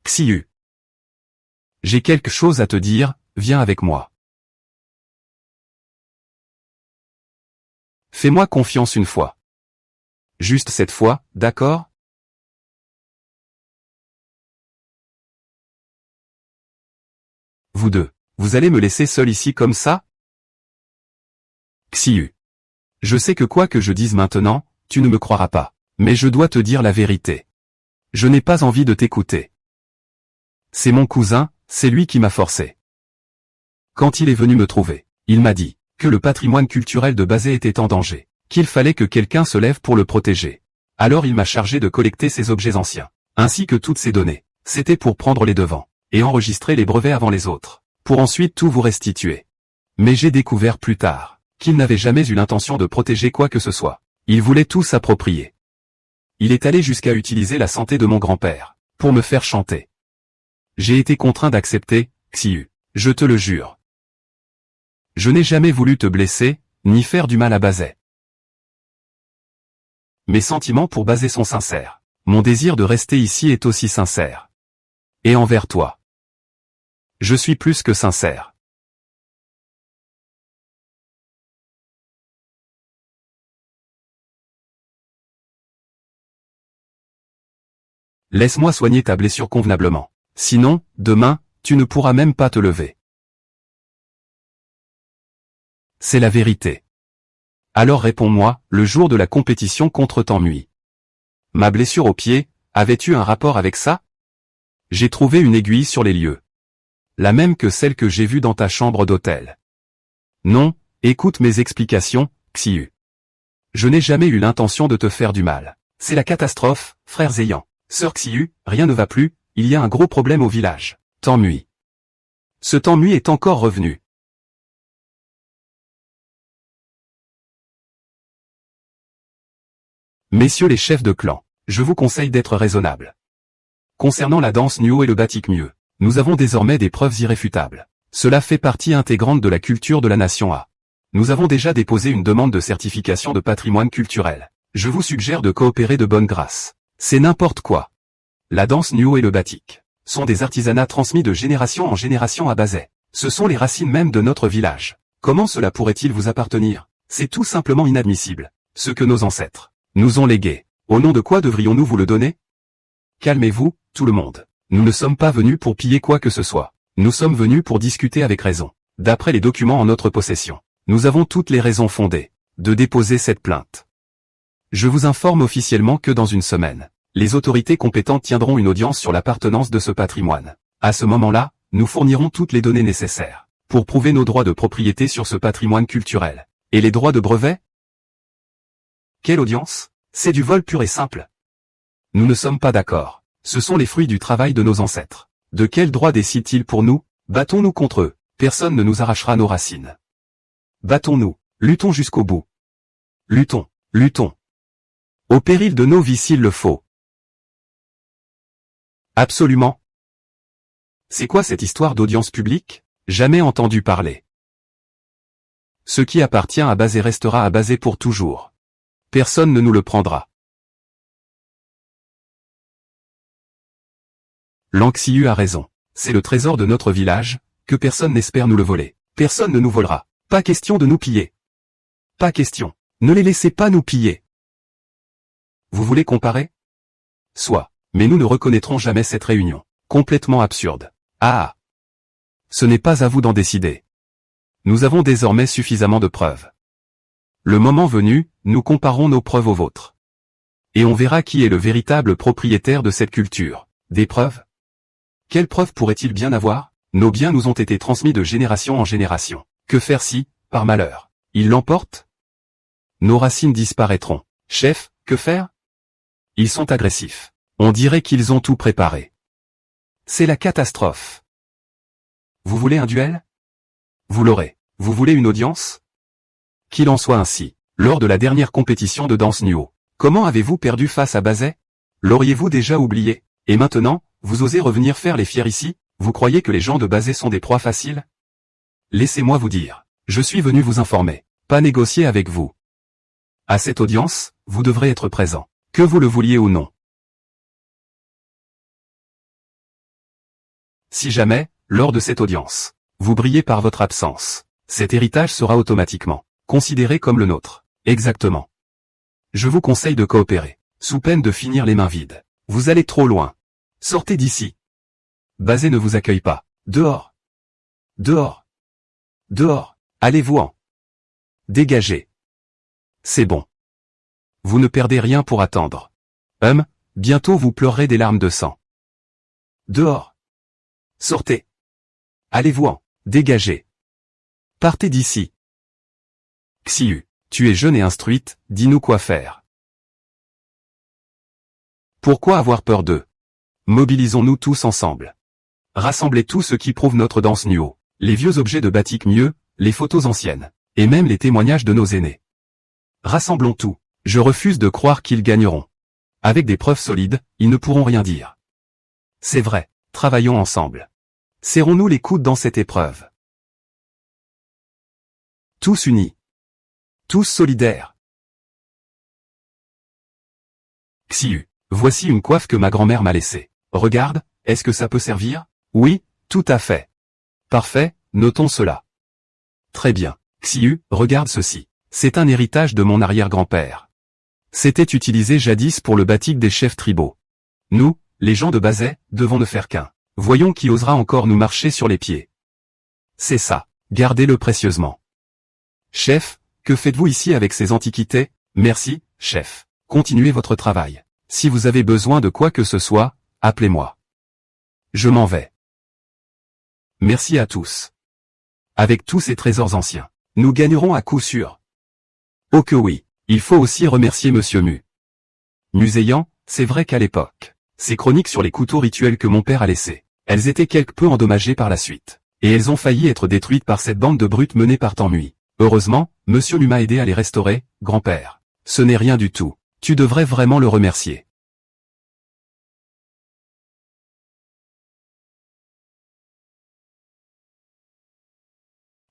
Xiu. J'ai quelque chose à te dire, viens avec moi. Fais-moi confiance une fois. Juste cette fois, d'accord? Vous deux, vous allez me laisser seul ici comme ça? Xiu. Je sais que quoi que je dise maintenant, tu ne me croiras pas. Mais je dois te dire la vérité. Je n'ai pas envie de t'écouter. C'est mon cousin, c'est lui qui m'a forcé. Quand il est venu me trouver, il m'a dit que le patrimoine culturel de Bazet était en danger, qu'il fallait que quelqu'un se lève pour le protéger. Alors il m'a chargé de collecter ces objets anciens, ainsi que toutes ces données. C'était pour prendre les devants, et enregistrer les brevets avant les autres, pour ensuite tout vous restituer. Mais j'ai découvert plus tard qu'il n'avait jamais eu l'intention de protéger quoi que ce soit. Il voulait tout s'approprier. Il est allé jusqu'à utiliser la santé de mon grand-père, pour me faire chanter. J'ai été contraint d'accepter, Xiu, je te le jure. Je n'ai jamais voulu te blesser, ni faire du mal à Bazet. Mes sentiments pour Bazet sont sincères. Mon désir de rester ici est aussi sincère. Et envers toi. Je suis plus que sincère. Laisse-moi soigner ta blessure convenablement. Sinon, demain, tu ne pourras même pas te lever. C'est la vérité. Alors réponds-moi, le jour de la compétition contre Tanmui. Ma blessure au pied, avais-tu un rapport avec ça? J'ai trouvé une aiguille sur les lieux. La même que celle que j'ai vue dans ta chambre d'hôtel. Non, écoute mes explications, Xiu. Je n'ai jamais eu l'intention de te faire du mal. C'est la catastrophe, frère Zéyan. Sœur Xiu, rien ne va plus, il y a un gros problème au village. Tanmui. Ce Tanmui est encore revenu. Messieurs les chefs de clan, je vous conseille d'être raisonnables. Concernant la danse Nuo et le batik mieux, nous avons désormais des preuves irréfutables. Cela fait partie intégrante de la culture de la nation A. Nous avons déjà déposé une demande de certification de patrimoine culturel. Je vous suggère de coopérer de bonne grâce. C'est n'importe quoi. La danse Nuo et le batik sont des artisanats transmis de génération en génération à Bazet. Ce sont les racines même de notre village. Comment cela pourrait-il vous appartenir? C'est tout simplement inadmissible. Ce que nos ancêtres nous ont légué. Au nom de quoi devrions-nous vous le donner? Calmez-vous, tout le monde. Nous ne sommes pas venus pour piller quoi que ce soit. Nous sommes venus pour discuter avec raison. D'après les documents en notre possession, nous avons toutes les raisons fondées de déposer cette plainte. Je vous informe officiellement que dans une semaine, les autorités compétentes tiendront une audience sur l'appartenance de ce patrimoine. À ce moment-là, nous fournirons toutes les données nécessaires pour prouver nos droits de propriété sur ce patrimoine culturel. Et les droits de brevet? Quelle audience? C'est du vol pur et simple. Nous ne sommes pas d'accord. Ce sont les fruits du travail de nos ancêtres. De quel droit décident-ils pour nous? Battons-nous contre eux. Personne ne nous arrachera nos racines. Battons-nous. Luttons jusqu'au bout. Luttons. Luttons. Au péril de nos vies s'il le faut. Absolument. C'est quoi cette histoire d'audience publique? Jamais entendu parler. Ce qui appartient à Bazet restera à Bazet pour toujours. Personne ne nous le prendra. Lanxiu a raison. C'est le trésor de notre village, que personne n'espère nous le voler. Personne ne nous volera. Pas question de nous piller. Pas question. Ne les laissez pas nous piller. Vous voulez comparer? Soit. Mais nous ne reconnaîtrons jamais cette réunion. Complètement absurde. Ah! Ce n'est pas à vous d'en décider. Nous avons désormais suffisamment de preuves. Le moment venu, nous comparons nos preuves aux vôtres. Et on verra qui est le véritable propriétaire de cette culture. Des preuves? Quelles preuves pourrait-il bien avoir? Nos biens nous ont été transmis de génération en génération. Que faire si, par malheur, ils l'emportent? Nos racines disparaîtront. Chef, que faire? Ils sont agressifs. On dirait qu'ils ont tout préparé. C'est la catastrophe. Vous voulez un duel? Vous l'aurez. Vous voulez une audience? Qu'il en soit ainsi. Lors de la dernière compétition de danse Nuo, comment avez-vous perdu face à Bazet? L'auriez-vous déjà oublié? Et maintenant, vous osez revenir faire les fiers ici? Vous croyez que les gens de Bazet sont des proies faciles? Laissez-moi vous dire. Je suis venu vous informer, pas négocier avec vous. À cette audience, vous devrez être présent, que vous le vouliez ou non. Si jamais, lors de cette audience, vous brillez par votre absence, cet héritage sera automatiquement considéré comme le nôtre. Exactement. Je vous conseille de coopérer, sous peine de finir les mains vides. Vous allez trop loin. Sortez d'ici. Bazet ne vous accueille pas. Dehors. Dehors. Dehors. Allez-vous-en. Dégagez. C'est bon. Vous ne perdez rien pour attendre. Bientôt vous pleurerez des larmes de sang. Dehors. Sortez. Allez-vous-en. Dégagez. Partez d'ici. Xiu, tu es jeune et instruite, dis-nous quoi faire. Pourquoi avoir peur d'eux? Mobilisons-nous tous ensemble. Rassemblez tout ce qui prouve notre danse Nuo, les vieux objets de batik mieux, les photos anciennes, et même les témoignages de nos aînés. Rassemblons tout. Je refuse de croire qu'ils gagneront. Avec des preuves solides, ils ne pourront rien dire. C'est vrai, travaillons ensemble. Serrons-nous les coudes dans cette épreuve. Tous unis. Tous solidaires. Xiu, voici une coiffe que ma grand-mère m'a laissée. Regarde, est-ce que ça peut servir? Oui, tout à fait. Parfait, notons cela. Très bien. Xiu, regarde ceci. C'est un héritage de mon arrière-grand-père. C'était utilisé jadis pour le batik des chefs tribaux. Nous, les gens de Bazet, devons ne faire qu'un. Voyons qui osera encore nous marcher sur les pieds. C'est ça, gardez-le précieusement. Chef, que faites-vous ici avec ces antiquités? Merci, chef. Continuez votre travail. Si vous avez besoin de quoi que ce soit, appelez-moi. Je m'en vais. Merci à tous. Avec tous ces trésors anciens, nous gagnerons à coup sûr. Oh que oui, il faut aussi remercier Monsieur Mu. Muséant, c'est vrai qu'à l'époque, ces chroniques sur les couteaux rituels que mon père a laissés, elles étaient quelque peu endommagées par la suite, et elles ont failli être détruites par cette bande de brutes menée par Tanmui. Heureusement, Monsieur Mu m'a aidé à les restaurer, grand-père. Ce n'est rien du tout. Tu devrais vraiment le remercier.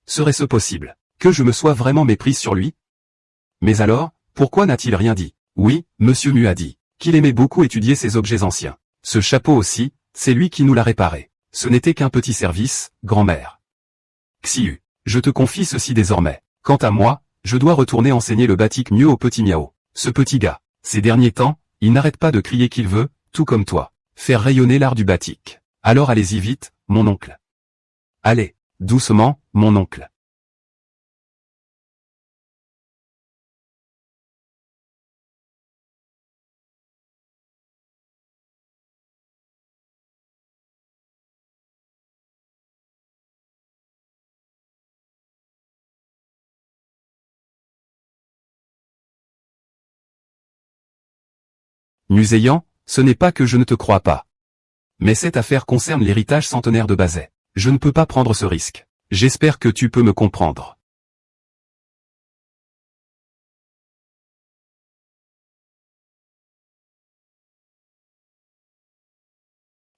Serait-ce possible que je me sois vraiment méprise sur lui? Mais alors, pourquoi n'a-t-il rien dit? Oui, Monsieur Mu a dit qu'il aimait beaucoup étudier ces objets anciens. Ce chapeau aussi, c'est lui qui nous l'a réparé. Ce n'était qu'un petit service, grand-mère. Xiu, Je te confie ceci désormais. Quant à moi, je dois retourner enseigner le batik mieux au petit Miao. Ce petit gars, ces derniers temps, il n'arrête pas de crier qu'il veut, tout comme toi, faire rayonner l'art du batik. Alors allez-y vite, mon oncle. Allez, doucement, mon oncle. Muséant, ce n'est pas que je ne te crois pas. Mais cette affaire concerne l'héritage centenaire de Bazet. Je ne peux pas prendre ce risque. J'espère que tu peux me comprendre.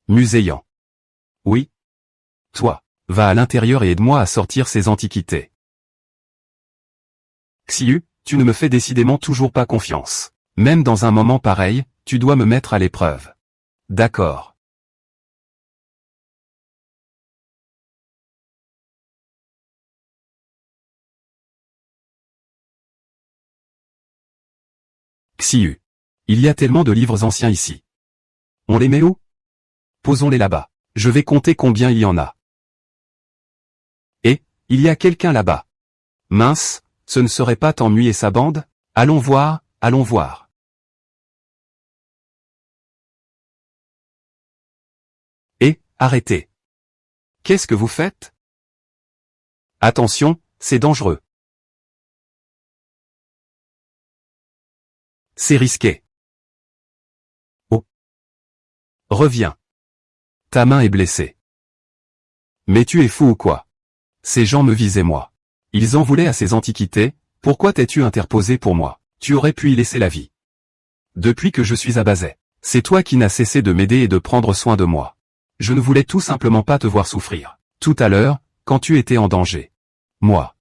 Muséant. Oui. Toi, va à l'intérieur et aide-moi à sortir ces antiquités. Xiu, tu ne me fais décidément toujours pas confiance. Même dans un moment pareil, tu dois me mettre à l'épreuve. D'accord. Xiu. Il y a tellement de livres anciens ici. On les met où? Posons-les là-bas. Je vais compter combien il y en a. Et, il y a quelqu'un là-bas. Mince, ce ne serait pas Tanmuy et sa bande? Allons voir, allons voir. Et, arrêtez. Qu'est-ce que vous faites? Attention, c'est dangereux. C'est risqué. Oh. Reviens. Ta main est blessée. Mais tu es fou ou quoi? Ces gens me visaient moi. Ils en voulaient à ces antiquités, pourquoi t'es-tu interposé pour moi? Tu aurais pu y laisser la vie. Depuis que je suis à Bazet, c'est toi qui n'as cessé de m'aider et de prendre soin de moi. Je ne voulais tout simplement pas te voir souffrir. Tout à l'heure, quand tu étais en danger. Moi.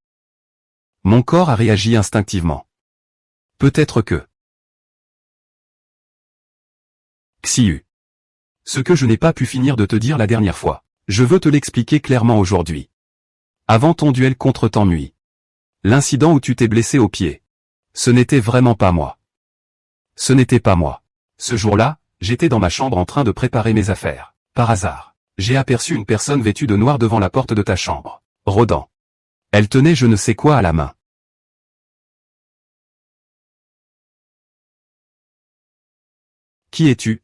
Mon corps a réagi instinctivement. Peut-être que... Xiu. Ce que je n'ai pas pu finir de te dire la dernière fois, je veux te l'expliquer clairement aujourd'hui. Avant ton duel contre Tanmuy. L'incident où tu t'es blessé au pied. Ce n'était vraiment pas moi. Ce n'était pas moi. Ce jour-là, j'étais dans ma chambre en train de préparer mes affaires. Par hasard, j'ai aperçu une personne vêtue de noir devant la porte de ta chambre, rôdant. Elle tenait je ne sais quoi à la main. Qui es-tu?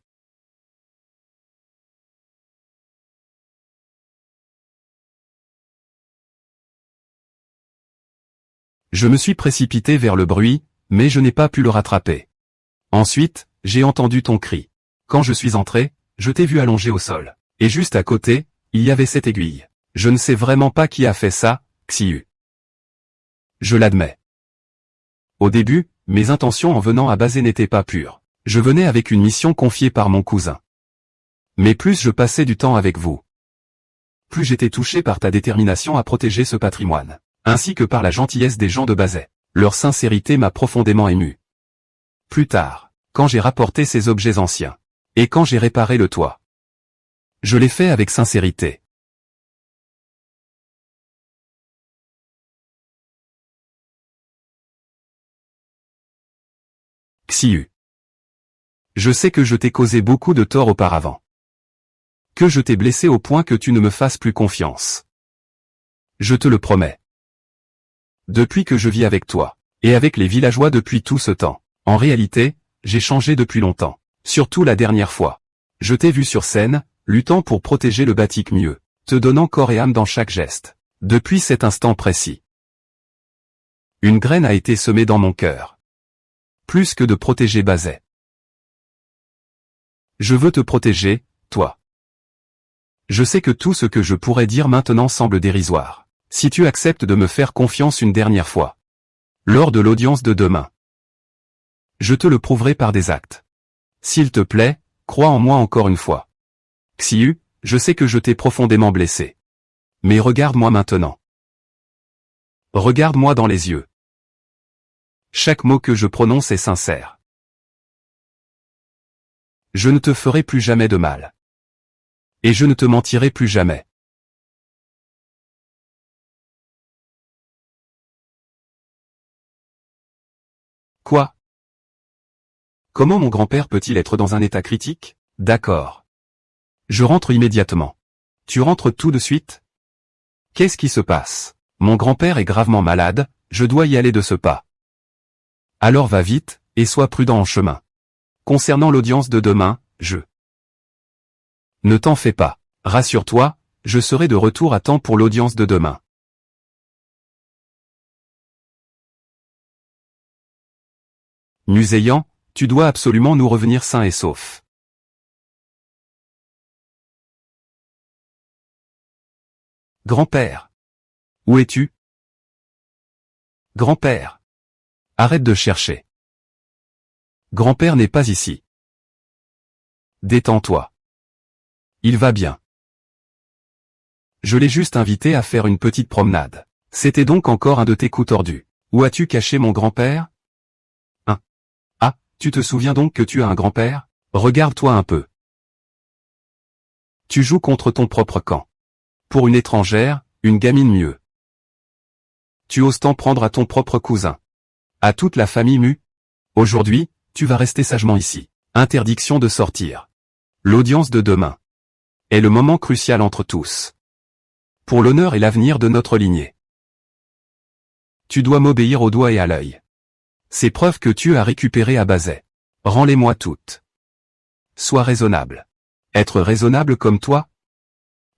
Je me suis précipité vers le bruit, mais je n'ai pas pu le rattraper. Ensuite, j'ai entendu ton cri. Quand je suis entré, je t'ai vu allongé au sol. Et juste à côté, il y avait cette aiguille. Je ne sais vraiment pas qui a fait ça, Xiu. Je l'admets. Au début, mes intentions en venant à Bazet n'étaient pas pures. Je venais avec une mission confiée par mon cousin. Mais plus je passais du temps avec vous, plus j'étais touché par ta détermination à protéger ce patrimoine, ainsi que par la gentillesse des gens de Bazet. Leur sincérité m'a profondément ému. Plus tard, quand j'ai rapporté ces objets anciens, et quand j'ai réparé le toit, je l'ai fait avec sincérité. Xiu. Je sais que je t'ai causé beaucoup de tort auparavant. Que je t'ai blessé au point que tu ne me fasses plus confiance. Je te le promets. Depuis que je vis avec toi, et avec les villageois depuis tout ce temps, en réalité, j'ai changé depuis longtemps. Surtout la dernière fois. Je t'ai vu sur scène, luttant pour protéger le batik mieux, te donnant corps et âme dans chaque geste. Depuis cet instant précis, une graine a été semée dans mon cœur. Plus que de protéger Bazet. Je veux te protéger, toi. Je sais que tout ce que je pourrais dire maintenant semble dérisoire. Si tu acceptes de me faire confiance une dernière fois. Lors de l'audience de demain. Je te le prouverai par des actes. S'il te plaît, crois en moi encore une fois. Xiu, je sais que je t'ai profondément blessé. Mais regarde-moi maintenant. Regarde-moi dans les yeux. Chaque mot que je prononce est sincère. Je ne te ferai plus jamais de mal. Et je ne te mentirai plus jamais. Quoi? Comment mon grand-père peut-il être dans un état critique? D'accord. Je rentre immédiatement. Tu rentres tout de suite? Qu'est-ce qui se passe? Mon grand-père est gravement malade, je dois y aller de ce pas. Alors va vite, et sois prudent en chemin. Concernant l'audience de demain, Ne t'en fais pas. Rassure-toi, je serai de retour à temps pour l'audience de demain. Muséant, tu dois absolument nous revenir sain et sauf. Grand-père. Où es-tu? Grand-père. Arrête de chercher. Grand-père n'est pas ici. Détends-toi. Il va bien. Je l'ai juste invité à faire une petite promenade. C'était donc encore un de tes coups tordus. Où as-tu caché mon grand-père? Ah, tu te souviens donc que tu as un grand-père? Regarde-toi un peu. Tu joues contre ton propre camp. Pour une étrangère, une gamine mieux. Tu oses t'en prendre à ton propre cousin. À toute la famille mue. Aujourd'hui, tu vas rester sagement ici. Interdiction de sortir. L'audience de demain est le moment crucial entre tous. Pour l'honneur et l'avenir de notre lignée. Tu dois m'obéir au doigt et à l'œil. Ces preuves que tu as récupérées à Bazet. Rends-les-moi toutes. Sois raisonnable. Être raisonnable comme toi?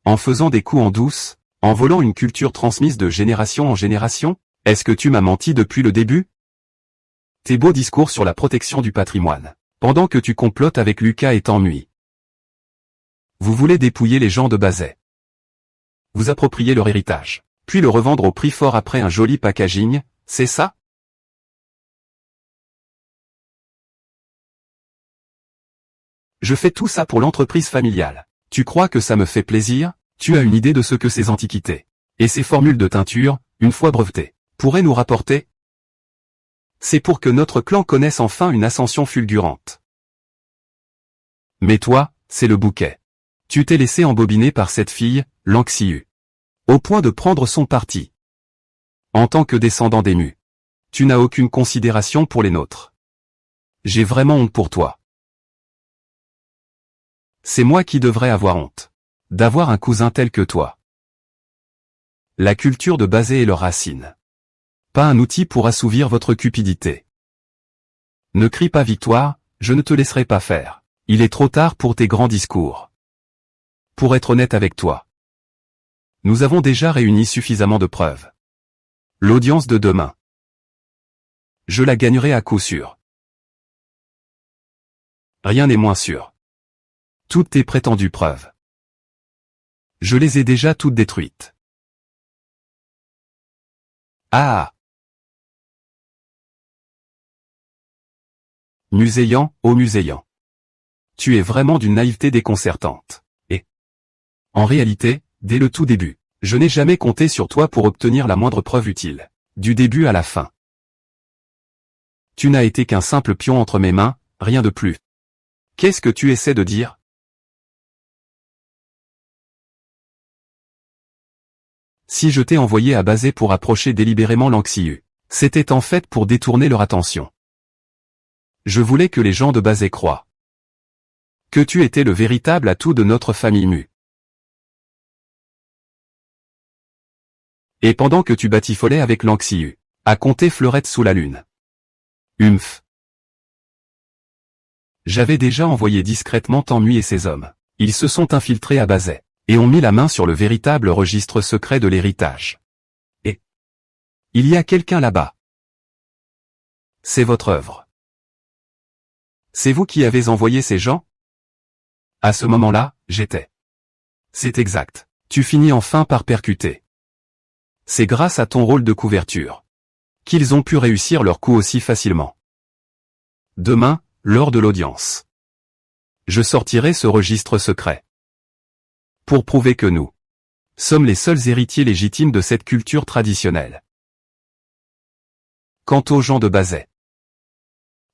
En faisant des coups en douce, en volant une culture transmise de génération en génération? Est-ce que tu m'as menti depuis le début? Tes beaux discours sur la protection du patrimoine, pendant que tu complotes avec Lucas et t'ennuies. Vous voulez dépouiller les gens de Bazet. Vous approprier leur héritage, puis le revendre au prix fort après un joli packaging, c'est ça? Je fais tout ça pour l'entreprise familiale. Tu crois que ça me fait plaisir? Tu as une idée de ce que ces antiquités et ces formules de teinture, une fois brevetées, pourraient nous rapporter? C'est pour que notre clan connaisse enfin une ascension fulgurante. Mais toi, c'est le bouquet. Tu t'es laissé embobiner par cette fille, Lanxiu. Au point de prendre son parti. En tant que descendant d'Ému. Tu n'as aucune considération pour les nôtres. J'ai vraiment honte pour toi. C'est moi qui devrais avoir honte. D'avoir un cousin tel que toi. La culture de Bazet et leurs racines. Pas un outil pour assouvir votre cupidité. Ne crie pas victoire, je ne te laisserai pas faire. Il est trop tard pour tes grands discours. Pour être honnête avec toi. Nous avons déjà réuni suffisamment de preuves. L'audience de demain. Je la gagnerai à coup sûr. Rien n'est moins sûr. Toutes tes prétendues preuves. Je les ai déjà toutes détruites. Ah! Muséant, ô muséant. Tu es vraiment d'une naïveté déconcertante. Et, en réalité, dès le tout début, je n'ai jamais compté sur toi pour obtenir la moindre preuve utile. Du début à la fin. Tu n'as été qu'un simple pion entre mes mains, rien de plus. Qu'est-ce que tu essaies de dire? Si je t'ai envoyé à Bazet pour approcher délibérément Lanxiu, c'était en fait pour détourner leur attention. Je voulais que les gens de Bazet croient que tu étais le véritable atout de notre famille mue. Et pendant que tu batifolais avec Lanxiu, à compter fleurette sous la lune. Humph. J'avais déjà envoyé discrètement T'ennui et ses hommes. Ils se sont infiltrés à Bazet, et ont mis la main sur le véritable registre secret de l'héritage. Et il y a quelqu'un là-bas. C'est votre œuvre. C'est vous qui avez envoyé ces gens? À ce moment-là, j'étais. C'est exact. Tu finis enfin par percuter. C'est grâce à ton rôle de couverture qu'ils ont pu réussir leur coup aussi facilement. Demain, lors de l'audience, je sortirai ce registre secret. Pour prouver que nous sommes les seuls héritiers légitimes de cette culture traditionnelle. Quant aux gens de Bazet,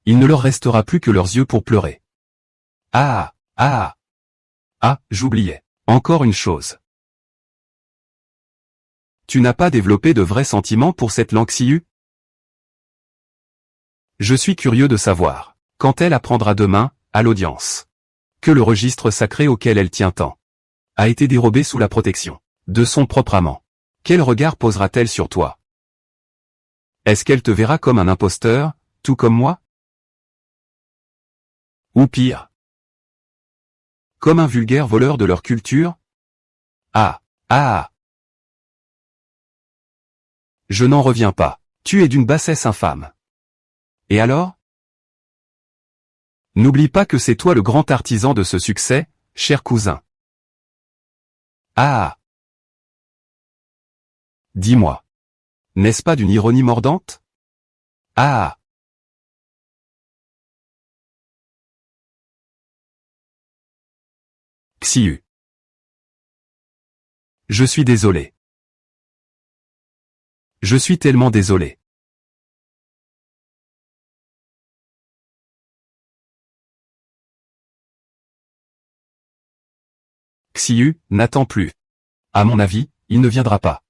il ne leur restera plus que leurs yeux pour pleurer. Ah, j'oubliais. Encore une chose. Tu n'as pas développé de vrais sentiments pour cette Lanxiu? Je suis curieux de savoir, quand elle apprendra demain, à l'audience, que le registre sacré auquel elle tient tant a été dérobé sous la protection de son propre amant. Quel regard posera-t-elle sur toi? Est-ce qu'elle te verra comme un imposteur, tout comme moi? Ou pire, comme un vulgaire voleur de leur culture? Ah, ah, ah. Je n'en reviens pas. Tu es d'une bassesse infâme. Et alors? N'oublie pas que c'est toi le grand artisan de ce succès, cher cousin. Ah! Dis-moi. N'est-ce pas d'une ironie mordante? Ah! Xiu. Je suis désolé. Je suis tellement désolé. Xiu n'attend plus. À mon avis, il ne viendra pas.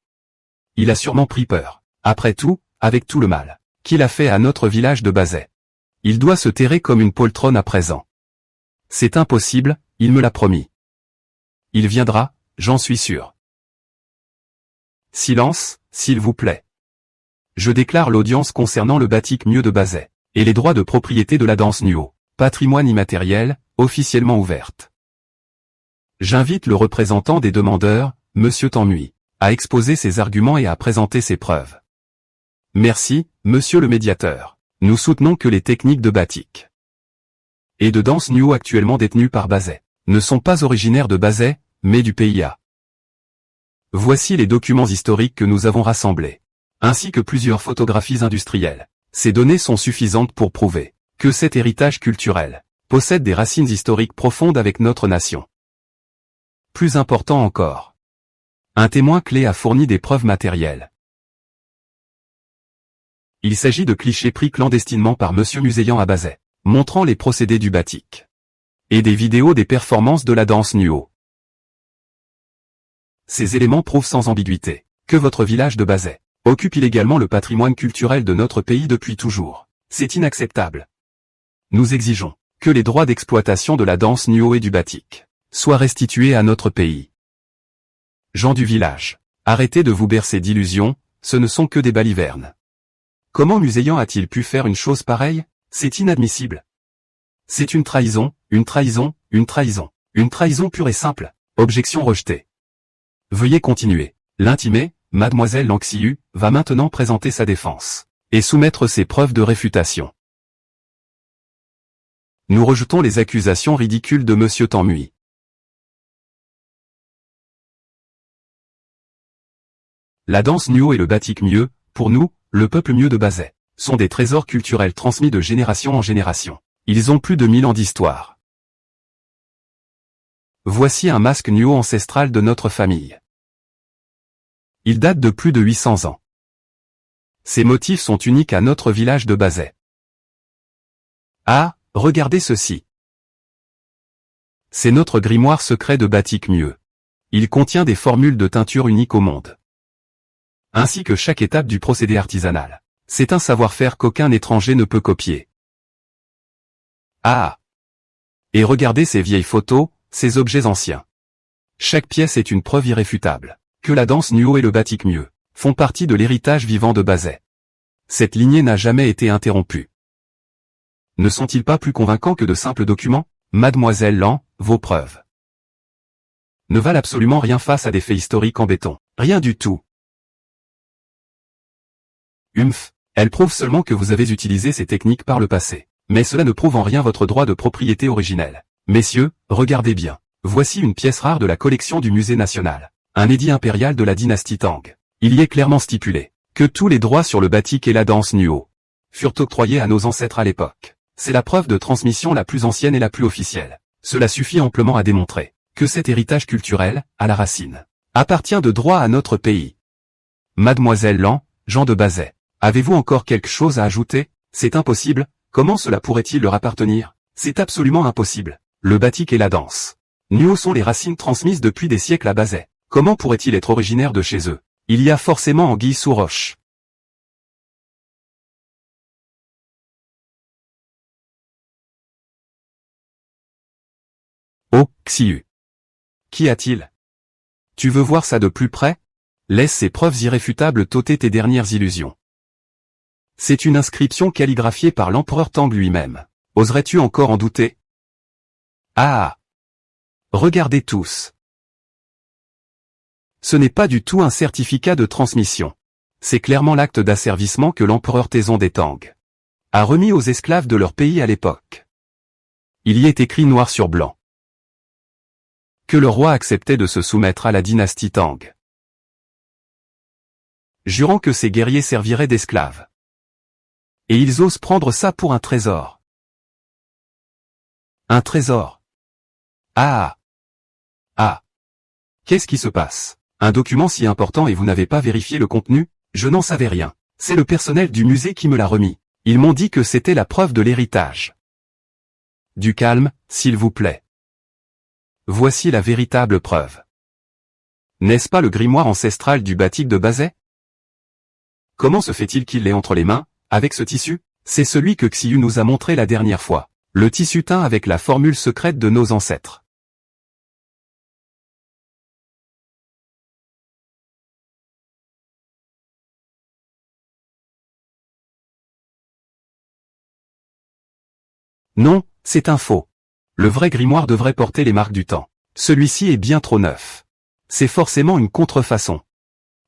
Il a sûrement pris peur. Après tout, avec tout le mal qu'il a fait à notre village de Bazet, il doit se terrer comme une poltronne à présent. C'est impossible, il me l'a promis. Il viendra, j'en suis sûr. Silence, s'il vous plaît. Je déclare l'audience concernant le batik mieux de Bazet et les droits de propriété de la danse Nuo, patrimoine immatériel, officiellement ouverte. J'invite le représentant des demandeurs, Monsieur Tanmui, à exposer ses arguments et à présenter ses preuves. Merci, Monsieur le médiateur. Nous soutenons que les techniques de batik et de danse Nuo actuellement détenues par Bazet ne sont pas originaires de Bazet, mais du PIA. Voici les documents historiques que nous avons rassemblés, ainsi que plusieurs photographies industrielles. Ces données sont suffisantes pour prouver que cet héritage culturel possède des racines historiques profondes avec notre nation. Plus important encore, un témoin clé a fourni des preuves matérielles. Il s'agit de clichés pris clandestinement par Monsieur Muséan à Bazet, montrant les procédés du batik et des vidéos des performances de la danse Nuo. Ces éléments prouvent sans ambiguïté que votre village de Bazet occupe illégalement le patrimoine culturel de notre pays depuis toujours. C'est inacceptable. Nous exigeons que les droits d'exploitation de la danse Nuo et du batik soient restitués à notre pays. Gens du village, arrêtez de vous bercer d'illusions, ce ne sont que des balivernes. Comment Muséan a-t-il pu faire une chose pareille? C'est inadmissible. C'est une trahison, une trahison, une trahison. Une trahison pure et simple. Objection rejetée. Veuillez continuer. L'intimée, Mademoiselle Lan Xiu, va maintenant présenter sa défense et soumettre ses preuves de réfutation. Nous rejetons les accusations ridicules de Monsieur Tanmui. La danse Nuo et le batik mieux, pour nous, le peuple mieux de Bazet, sont des trésors culturels transmis de génération en génération. Ils ont plus de 1000 ans d'histoire. Voici un masque Nuo ancestral de notre famille. Il date de plus de 800 ans. Ces motifs sont uniques à notre village de Bazet. Ah, regardez ceci. C'est notre grimoire secret de batik mieux. Il contient des formules de teinture uniques au monde, ainsi que chaque étape du procédé artisanal. C'est un savoir-faire qu'aucun étranger ne peut copier. Ah! Et regardez ces vieilles photos, ces objets anciens. Chaque pièce est une preuve irréfutable que la danse Nuo et le batik mieux font partie de l'héritage vivant de Bazet. Cette lignée n'a jamais été interrompue. Ne sont-ils pas plus convaincants que de simples documents? Mademoiselle Lan, vos preuves ne valent absolument rien face à des faits historiques en béton. Rien du tout. Elles prouvent seulement que vous avez utilisé ces techniques par le passé. Mais cela ne prouve en rien votre droit de propriété originel. Messieurs, regardez bien. Voici une pièce rare de la collection du Musée national. Un édit impérial de la dynastie Tang. Il y est clairement stipulé que tous les droits sur le batik et la danse Nuo furent octroyés à nos ancêtres à l'époque. C'est la preuve de transmission la plus ancienne et la plus officielle. Cela suffit amplement à démontrer que cet héritage culturel, à la racine, appartient de droit à notre pays. Mademoiselle Lan, Jean de Bazet, avez-vous encore quelque chose à ajouter? C'est impossible. Comment cela pourrait-il leur appartenir? C'est absolument impossible. Le batik et la danse Nuo sont les racines transmises depuis des siècles à Bazet. Comment pourrait-il être originaire de chez eux? Il y a forcément anguille sous roche. Oh, Xiu. Qu'y a-t-il? Tu veux voir ça de plus près? Laisse ces preuves irréfutables t'ôter tes dernières illusions. C'est une inscription calligraphiée par l'empereur Tang lui-même. Oserais-tu encore en douter? Ah! Regardez tous. Ce n'est pas du tout un certificat de transmission. C'est clairement l'acte d'asservissement que l'empereur Taizong des Tang a remis aux esclaves de leur pays à l'époque. Il y est écrit noir sur blanc que le roi acceptait de se soumettre à la dynastie Tang, jurant que ses guerriers serviraient d'esclaves. Et ils osent prendre ça pour un trésor. Un trésor. Ah! Ah! Qu'est-ce qui se passe? Un document si important et vous n'avez pas vérifié le contenu? Je n'en savais rien. C'est le personnel du musée qui me l'a remis. Ils m'ont dit que c'était la preuve de l'héritage. Du calme, s'il vous plaît. Voici la véritable preuve. N'est-ce pas le grimoire ancestral du batik de Bazet? Comment se fait-il qu'il l'ait entre les mains, avec ce tissu? C'est celui que Xiu nous a montré la dernière fois. Le tissu teint avec la formule secrète de nos ancêtres. Non, c'est un faux. Le vrai grimoire devrait porter les marques du temps. Celui-ci est bien trop neuf. C'est forcément une contrefaçon.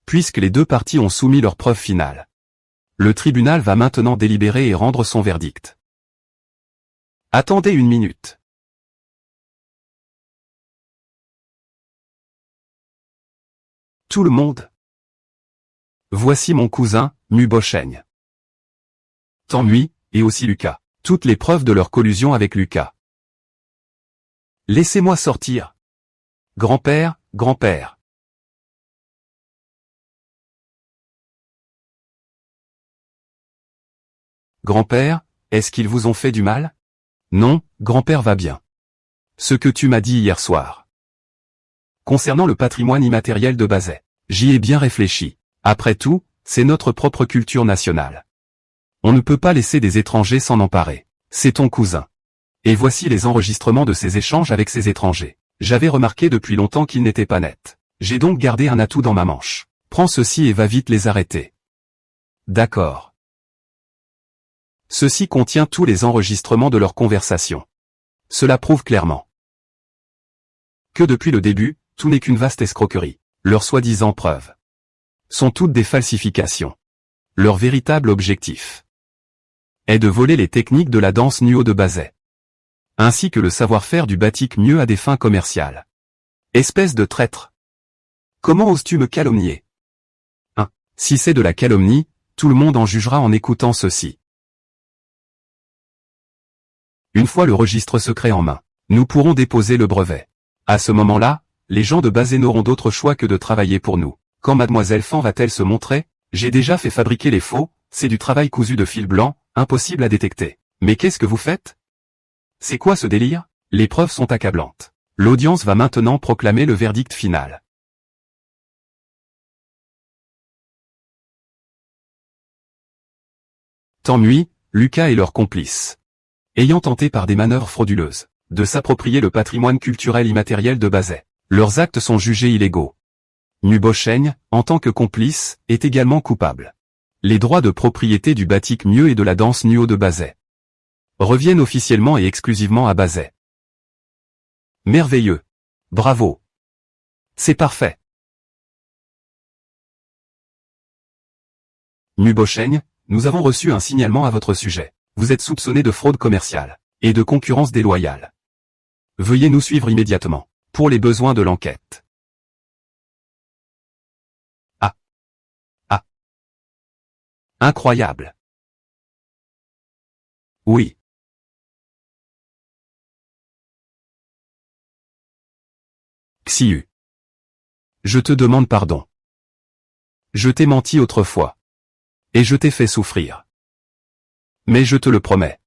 Puisque les deux parties ont soumis leur preuve finale. Le tribunal va maintenant délibérer et rendre son verdict. Attendez une minute. Tout le monde. Voici mon cousin, Mu Bosheng. Tanmui, et aussi Lucas. Toutes les preuves de leur collusion avec Lucas. Laissez-moi sortir. Grand-père, grand-père. Grand-père, est-ce qu'ils vous ont fait du mal? Non, grand-père va bien. Ce que tu m'as dit hier soir. Concernant le patrimoine immatériel de Bazet, j'y ai bien réfléchi. Après tout, c'est notre propre culture nationale. On ne peut pas laisser des étrangers s'en emparer. C'est ton cousin. Et voici les enregistrements de ses échanges avec ces étrangers. J'avais remarqué depuis longtemps qu'ils n'étaient pas nets. J'ai donc gardé un atout dans ma manche. Prends ceci et va vite les arrêter. D'accord. Ceci contient tous les enregistrements de leur conversation. Cela prouve clairement que depuis le début, tout n'est qu'une vaste escroquerie. Leurs soi-disant preuves sont toutes des falsifications. Leur véritable objectif est de voler les techniques de la danse Nuo de Bazet, ainsi que le savoir-faire du batik mieux à des fins commerciales. Espèce de traître. Comment oses-tu me calomnier? Si c'est de la calomnie, tout le monde en jugera en écoutant ceci. Une fois le registre secret en main, nous pourrons déposer le brevet. À ce moment-là, les gens de Bazet n'auront d'autre choix que de travailler pour nous. Quand Mademoiselle Fan va-t-elle se montrer? J'ai déjà fait fabriquer les faux, c'est du travail cousu de fil blanc, impossible à détecter. Mais qu'est-ce que vous faites? C'est quoi ce délire? Les preuves sont accablantes. L'audience va maintenant proclamer le verdict final. Tanmui, Lucas et leurs complices, ayant tenté par des manœuvres frauduleuses de s'approprier le patrimoine culturel immatériel de Bazet, leurs actes sont jugés illégaux. Mu Bosheng, en tant que complice, est également coupable. Les droits de propriété du batik mieux et de la danse Nuo de Bazet reviennent officiellement et exclusivement à Bazet. Merveilleux. Bravo. C'est parfait. Mu Bosheng, nous avons reçu un signalement à votre sujet. Vous êtes soupçonné de fraude commerciale et de concurrence déloyale. Veuillez nous suivre immédiatement pour les besoins de l'enquête. Ah. Ah. Incroyable. Oui. Xiu. Je te demande pardon. Je t'ai menti autrefois. Et je t'ai fait souffrir. Mais je te le promets.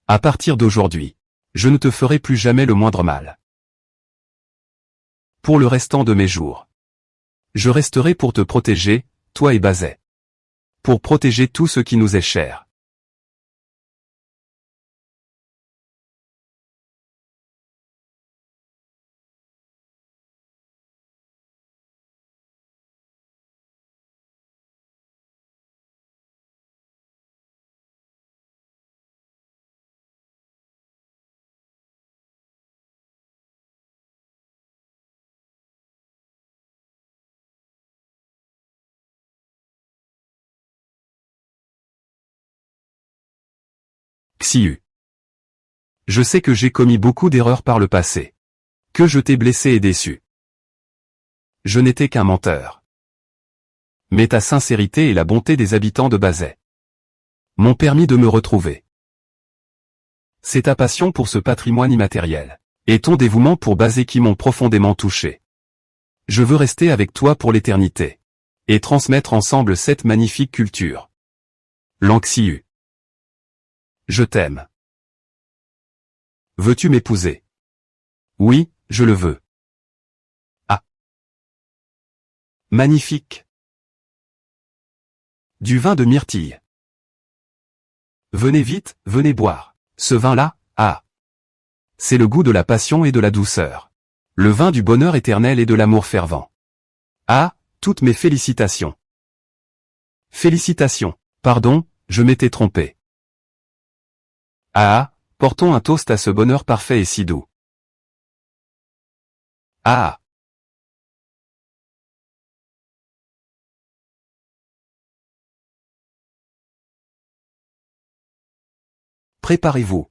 À partir d'aujourd'hui, je ne te ferai plus jamais le moindre mal. Pour le restant de mes jours, je resterai pour te protéger, toi et Bazet. Pour protéger tout ce qui nous est cher. Xiu. Je sais que j'ai commis beaucoup d'erreurs par le passé. Que je t'ai blessé et déçu. Je n'étais qu'un menteur. Mais ta sincérité et la bonté des habitants de Bazet m'ont permis de me retrouver. C'est ta passion pour ce patrimoine immatériel et ton dévouement pour Bazet qui m'ont profondément touché. Je veux rester avec toi pour l'éternité et transmettre ensemble cette magnifique culture. Lang Xiu. Je t'aime. Veux-tu m'épouser? Oui, je le veux. Ah. Magnifique. Du vin de myrtille. Venez vite, venez boire. Ce vin-là, ah. C'est le goût de la passion et de la douceur. Le vin du bonheur éternel et de l'amour fervent. Ah, toutes mes félicitations. Félicitations. Pardon, je m'étais trompé. Ah, portons un toast à ce bonheur parfait et si doux. Ah. Préparez-vous.